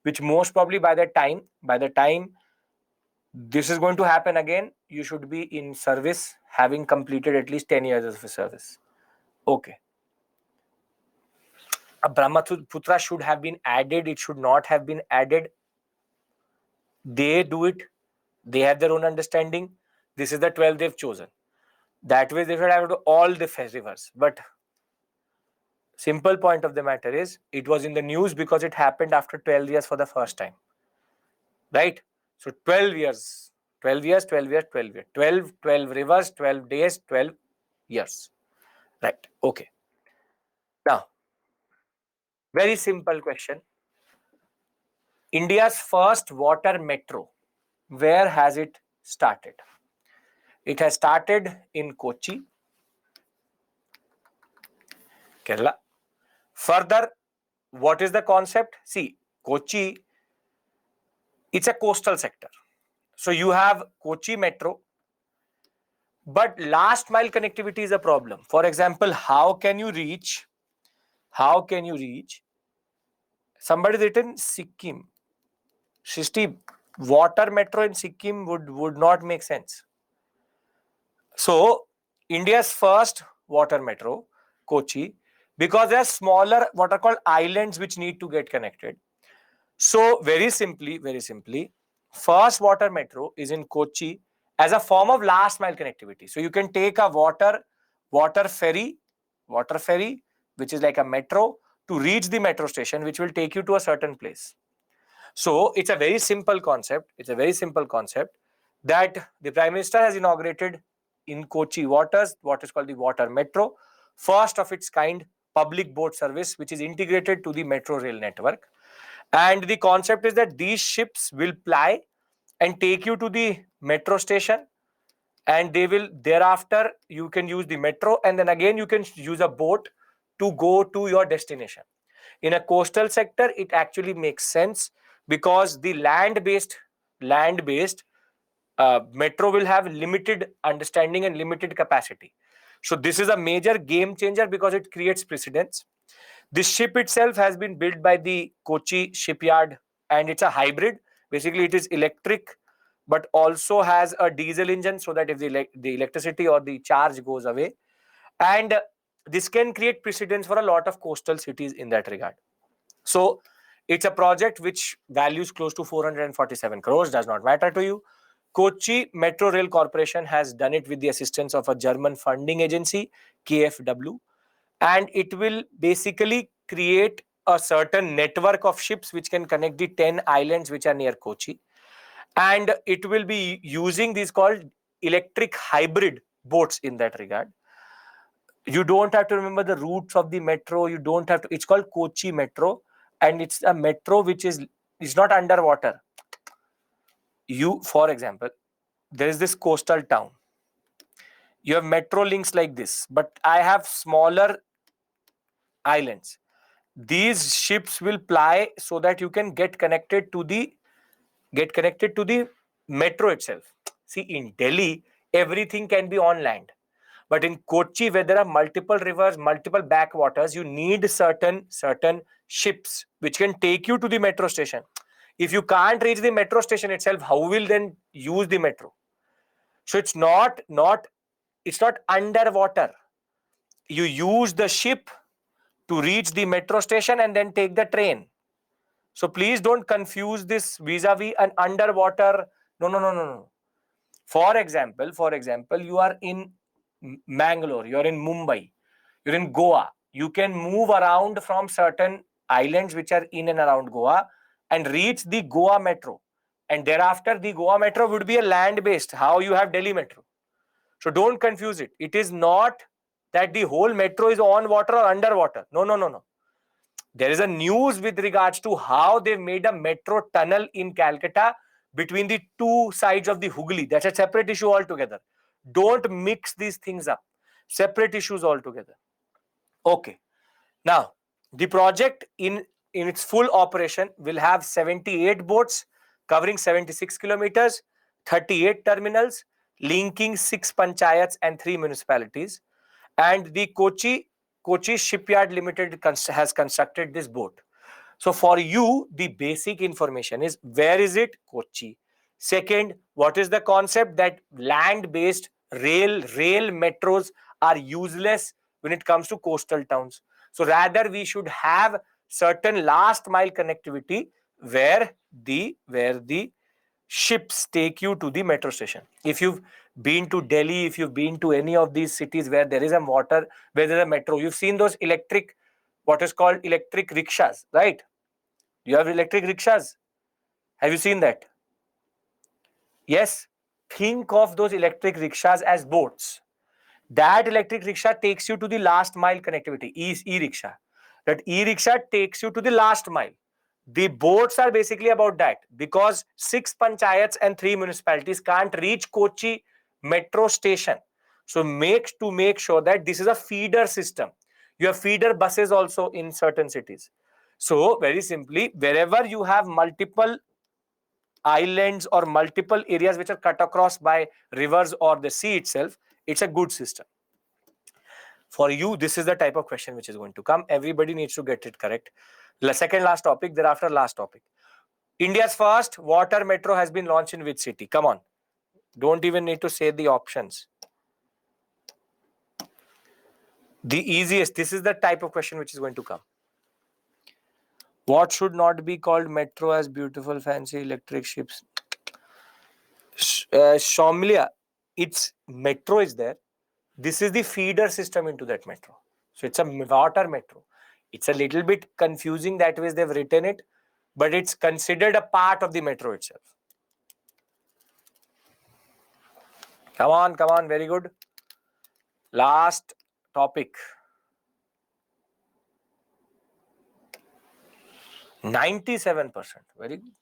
S1: which most probably by the time this is going to happen again, you should be in service, having completed at least 10 years of service. Okay. A Brahmaputra should have been added. It should not have been added. They do it. They have their own understanding. This is the 12 they've chosen. That way they should have to all the rivers. But simple point of the matter is, it was in the news because it happened after 12 years for the first time. Right? So 12 years, 12 years, 12 years, 12 years. 12 rivers, 12 days, 12 years. Right. Okay. Now, very simple question. India's first water metro, where has it started? It has started in Kochi, Kerala. Further, what is the concept? See, Kochi, it's a coastal sector. So you have Kochi metro, but last mile connectivity is a problem. For example, how can you reach? Somebody written Sikkim. Srishti, water metro in Sikkim would not make sense. So India's first water metro, Kochi, because there are smaller what are called islands which need to get connected. So very simply, first water metro is in Kochi as a form of last mile connectivity. So you can take a water ferry, which is like a metro, to reach the metro station, which will take you to a certain place. So it's a very simple concept. That the Prime Minister has inaugurated in Kochi waters, what is called the water metro, first of its kind public boat service, which is integrated to the metro rail network. And the concept is that these ships will ply and take you to the metro station, and they will thereafter you can use the metro, and then again you can use a boat to go to your destination. In a coastal sector, it actually makes sense because the land-based metro will have limited understanding and limited capacity. So this is a major game changer because it creates precedence. This ship itself has been built by the Kochi shipyard, and it's a hybrid. Basically, it is electric, but also has a diesel engine so that if the electricity or the charge goes away, and this can create precedence for a lot of coastal cities in that regard. So it's a project which values close to 447 crores, does not matter to you. Kochi Metro Rail Corporation has done it with the assistance of a German funding agency, KfW, and it will basically create a certain network of ships which can connect the 10 islands which are near Kochi. And it will be using these called electric hybrid boats in that regard. You don't have to remember the routes of the metro. You don't have to. It's called Kochi Metro, and it's a metro which is not underwater. For example, there is this coastal town. You have metro links like this, but I have smaller islands. These ships will ply so that you can get connected to the metro itself. See, in Delhi, everything can be on land. But in Kochi, where there are multiple rivers, multiple backwaters, you need certain ships which can take you to the metro station. If you can't reach the metro station itself, how will then use the metro? So it's not underwater. You use the ship to reach the metro station and then take the train. So please don't confuse this vis-a-vis an underwater. No. For example, you are in Mangalore, you are in Mumbai. you're in Goa, you can move around from certain islands which are in and around Goa and reach the Goa metro. And thereafter, the Goa metro would be a land-based, how you have Delhi metro. So don't confuse it. It is not that the whole metro is on water or underwater. No, no, no, no. There is a news with regards to how they made a metro tunnel in Calcutta between the two sides of the Hooghly. That's a separate issue altogether. Don't mix these things up. Separate issues altogether. Okay. Now, the project in its full operation will have 78 boats covering 76 kilometers, 38 terminals, linking 6 panchayats and 3 municipalities. And the Kochi Shipyard Limited has constructed this boat. So for you, the basic information is, where is it? Kochi. Second, what is the concept that land-based rail metros are useless when it comes to coastal towns. So rather we should have certain last mile connectivity where the ships take you to the metro station. If you've been to Delhi, if you've been to any of these cities where there is a water, where there is a metro, you've seen those electric, what is called electric rickshaws, right? You have electric rickshaws. Have you seen that? Yes. Think of those electric rickshaws as boats. That electric rickshaw takes you to the last mile connectivity, e-rickshaw. That e-rickshaw takes you to the last mile. The boats are basically about that, because 6 panchayats and 3 municipalities can't reach Kochi metro station. So make sure that this is a feeder system. You have feeder buses also in certain cities. So very simply, wherever you have multiple islands or multiple areas which are cut across by rivers or the sea itself, it's a good system. For you, this is the type of question which is going to come. Everybody needs to get it correct. The second last topic, thereafter last topic. India's first water metro has been launched in which city? Come on. Don't even need to say the options. The easiest. This is the type of question which is going to come. What should not be called metro as beautiful, fancy electric ships? Shamlia, its metro is there. This is the feeder system into that metro. So it's a water metro. It's a little bit confusing that way they've written it, but it's considered a part of the metro itself. Come on, very good. Last topic. 97%, very good.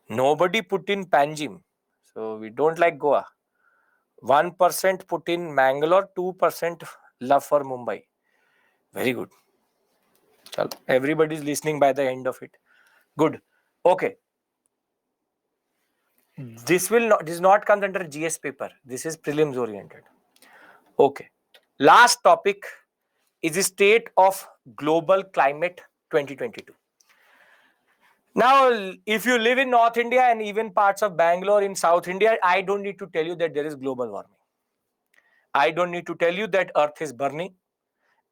S1: Nobody put in Panjim, so we don't like Goa. 1% put in Mangalore, 2% love for Mumbai. Very good. Everybody is listening by the end of it. Good. Okay. This is not comes under GS paper. This is prelims oriented. Okay. Last topic is the state of global climate 2022. Now, if you live in North India and even parts of Bangalore in South India, I don't need to tell you that there is global warming. I don't need to tell you that Earth is burning.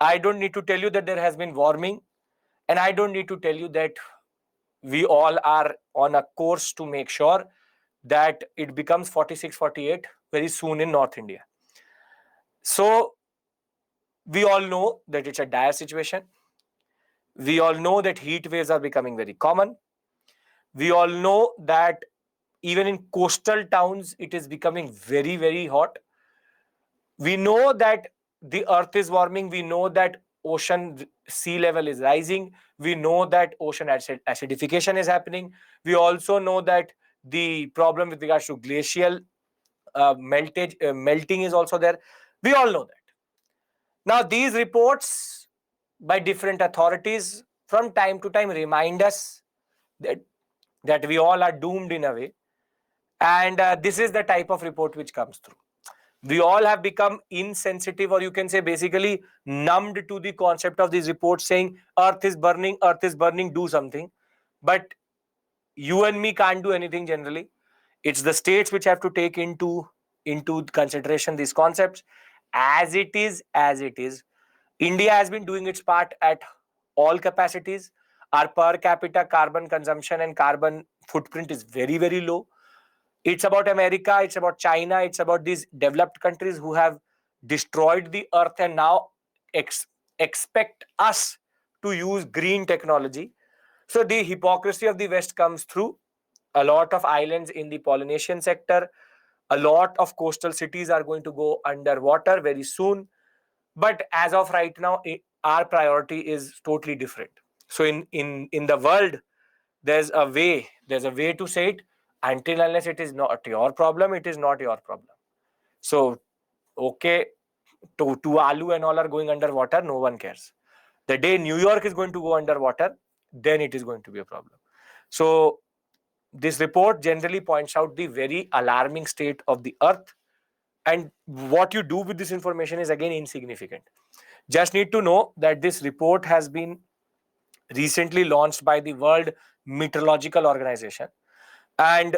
S1: I don't need to tell you that there has been warming. And I don't need to tell you that we all are on a course to make sure that it becomes 46, 48 very soon in North India. So we all know that it's a dire situation. We all know that heat waves are becoming very common. We all know that even in coastal towns, it is becoming very, very hot. We know that the earth is warming. We know that ocean sea level is rising. We know that ocean acidification is happening. We also know that the problem with regards to glacial melting is also there. We all know that. Now, these reports by different authorities from time to time remind us that we all are doomed in a way. And this is the type of report which comes through. We all have become insensitive, or you can say basically numbed to the concept of these reports saying earth is burning, do something. But you and me can't do anything generally. It's the states which have to take into consideration these concepts. As it is. India has been doing its part at all capacities. Our per capita carbon consumption and carbon footprint is very, very low. It's about America, it's about China, it's about these developed countries who have destroyed the earth, and now expect us to use green technology. So the hypocrisy of the West comes through. A lot of islands in the Polynesian sector, a lot of coastal cities are going to go underwater very soon. But as of right now, our priority is totally different. So in the world, there's a way to say it. Until unless it is not your problem, it is not your problem. So okay, Tuvalu and all are going underwater, no one cares. The day New York is going to go underwater, then it is going to be a problem. So this report generally points out the very alarming state of the earth, and what you do with this information is again insignificant. Just need to know that this report has been recently launched by the World Meteorological Organization, and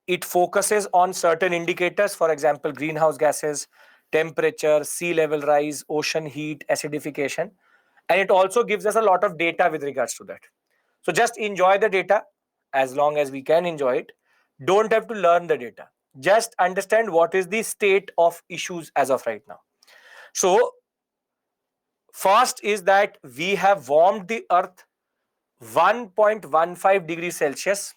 S1: it focuses on certain indicators, for example, greenhouse gases, temperature, sea level rise, ocean heat, acidification, and it also gives us a lot of data with regards to that. So just enjoy the data as long as we can enjoy it. Don't have to learn the data. Just understand what is the state of issues as of right now. So first is that we have warmed the earth 1.15 degrees Celsius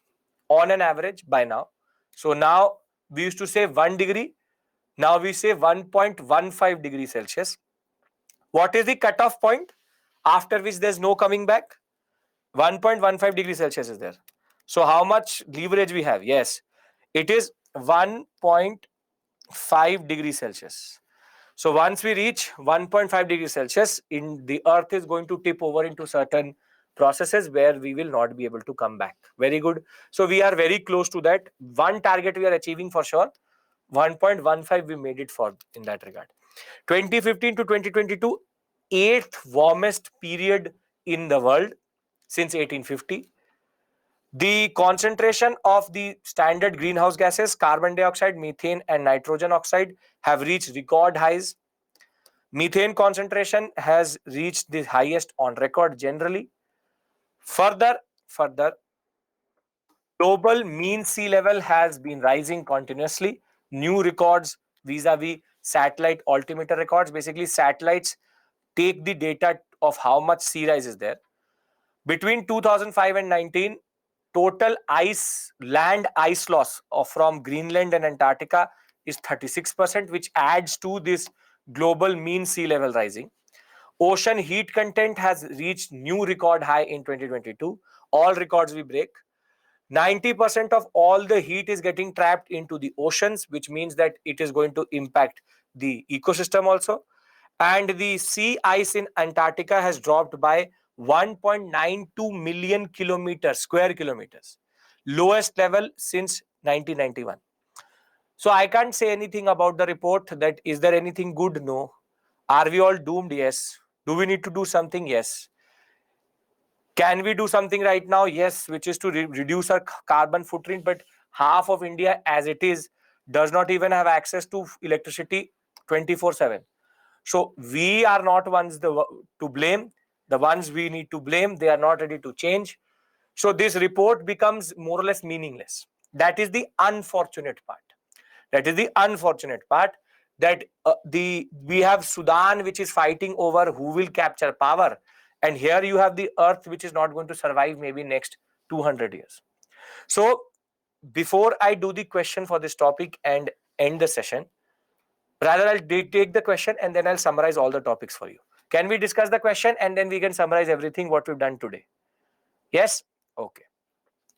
S1: on an average by now. So now we used to say 1 degree. Now we say 1.15 degrees Celsius. What is the cutoff point after which there's no coming back? 1.15 degrees Celsius is there. So how much leverage we have? Yes, it is 1.5 degrees Celsius. So once we reach 1.5 degrees Celsius, the earth is going to tip over into certain processes where we will not be able to come back. Very good. So we are very close to that. One target we are achieving for sure. 1.15 we made it for in that regard. 2015 to 2022, 8th warmest period in the world since 1850. The concentration of the standard greenhouse gases, carbon dioxide, methane, and nitrogen oxide, have reached record highs. Methane concentration has reached the highest on record generally. Further, global mean sea level has been rising continuously. New records vis-a-vis satellite altimeter records. Basically, satellites take the data of how much sea rise is there. Between 2005 and 19, total land ice loss from Greenland and Antarctica is 36%, which adds to this global mean sea level rising. Ocean heat content has reached new record high in 2022. All records we break. 90% of all the heat is getting trapped into the oceans, which means that it is going to impact the ecosystem also. And the sea ice in Antarctica has dropped by 1.92 million square kilometers, lowest level since 1991. So I can't say anything about the report. That is there anything good? No. Are we all doomed? Yes. Do we need to do something? Yes. Can we do something right now? Yes, which is to reduce our carbon footprint. But half of India, as it is, does not even have access to electricity 24/7. So we are not ones to blame. The ones we need to blame, they are not ready to change. So this report becomes more or less meaningless. That is the unfortunate part. That is the unfortunate part, that we have Sudan, which is fighting over who will capture power, and here you have the earth, which is not going to survive maybe next 200 years. So before I do the question for this topic and end the session, rather I'll take the question and then I'll summarize all the topics for you. Can we discuss the question and then we can summarize everything what we've done today? Yes? Okay.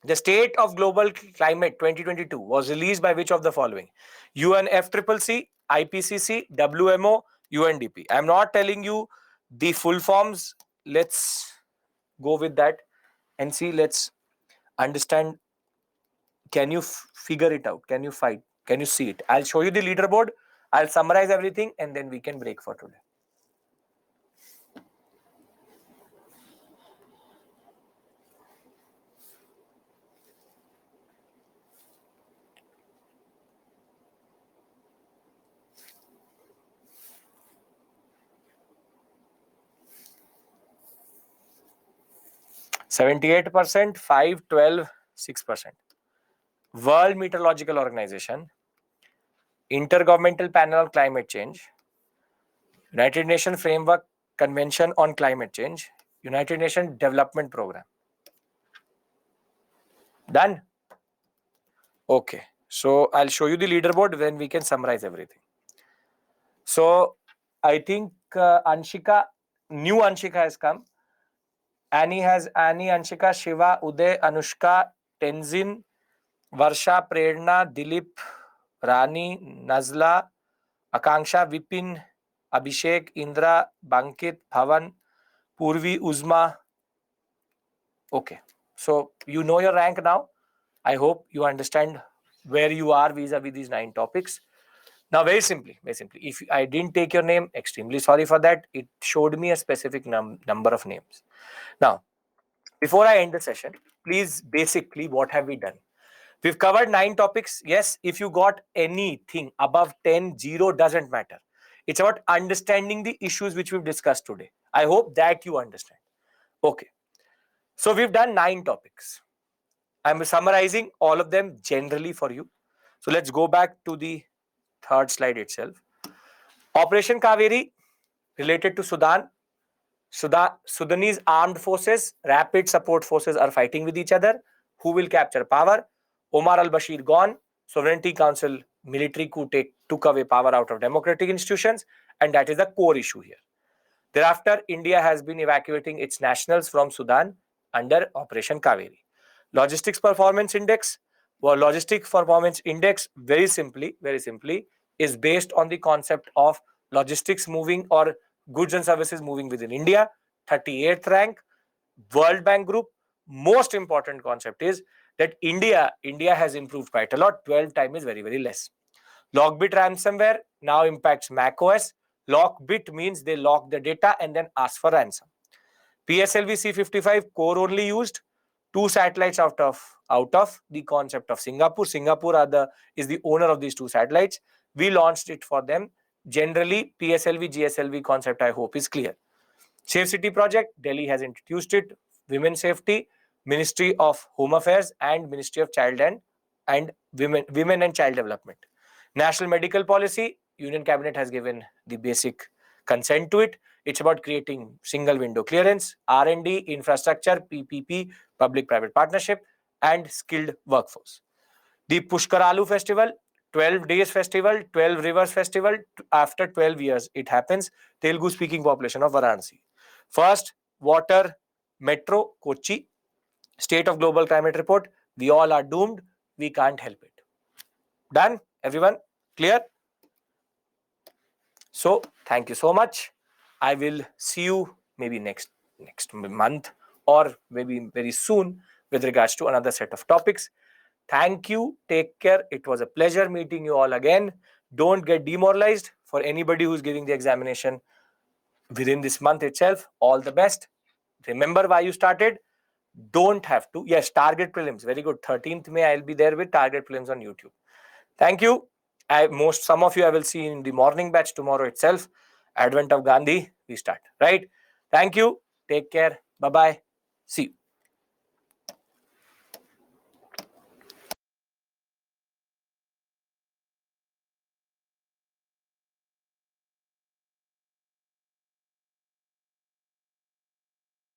S1: The State of Global Climate 2022 was released by which of the following? UNFCCC, IPCC, WMO, UNDP. I'm not telling you the full forms. Let's go with that and see. Let's understand. Can you figure it out? Can you fight? Can you see it? I'll show you the leaderboard. I'll summarize everything and then we can break for today. %78, 5, 12, 6%. World Meteorological Organization, Intergovernmental Panel on Climate Change, United Nations Framework Convention on Climate Change, United Nations Development Program. Done? Okay. So I'll show you the leaderboard, then we can summarize everything. So I think Anshika, new Anshika has come. Annie, Anshika, Shiva, Uday, Anushka, Tenzin, Varsha, Prerna, Dilip, Rani, Nazla, Akanksha, Vipin, Abhishek, Indra, Bankit, Bhavan, Purvi, Uzma. Okay. So you know your rank now. I hope you understand where you are vis-a-vis these 9 topics. Now, very simply, if I didn't take your name, extremely sorry for that. It showed me a specific number of names. Now, before I end the session, please, basically, what have we done? We've covered 9 topics. Yes, if you got anything above 10, 0 doesn't matter. It's about understanding the issues which we've discussed today. I hope that you understand. Okay. So we've done 9 topics. I'm summarizing all of them generally for you. So let's go back to the third slide itself. Operation Kaveri related to Sudan. Sudanese armed forces, rapid support forces are fighting with each other. Who will capture power? Omar al-Bashir gone. Sovereignty Council military coup took away power out of democratic institutions, and that is the core issue here. Thereafter, India has been evacuating its nationals from Sudan under Operation Kaveri. Logistics Performance Index. Well, Logistic Performance Index, very simply, is based on the concept of logistics moving or goods and services moving within India. 38th rank. World Bank Group. Most important concept is that India has improved quite a lot. 12 time is very, very less. Lockbit ransomware now impacts macOS. Lockbit means they lock the data and then ask for ransom. PSLV C-55 core only used. 2 satellites out of the concept of Singapore. Singapore is the owner of these 2 satellites. We launched it for them. Generally, PSLV, GSLV concept, I hope, is clear. Safe City Project, Delhi has introduced it. Women Safety, Ministry of Home Affairs and Ministry of Child and Women and Child Development. National Medical Policy, Union Cabinet has given the basic consent to it. It's about creating single window clearance, R&D, infrastructure, PPP, public-private partnership, and skilled workforce. The Pushkaralu Festival, 12 days festival, 12 rivers festival. After 12 years, it happens. Telugu-speaking population of Varanasi. First, water, metro, Kochi. State of global climate report. We all are doomed. We can't help it. Done? Everyone? Clear? So, thank you so much. I will see you maybe next month or maybe very soon with regards to another set of topics. Thank you. Take care. It was a pleasure meeting you all again. Don't get demoralized. For anybody who's giving the examination within this month itself, all the best. Remember why you started. Don't have to. Yes, target prelims. Very good. 13th May, I'll be there with target prelims on YouTube. Thank you. Some of you I will see in the morning batch tomorrow itself. Advent of Gandhi, we start. Right? Thank you. Take care. Bye-bye. See you.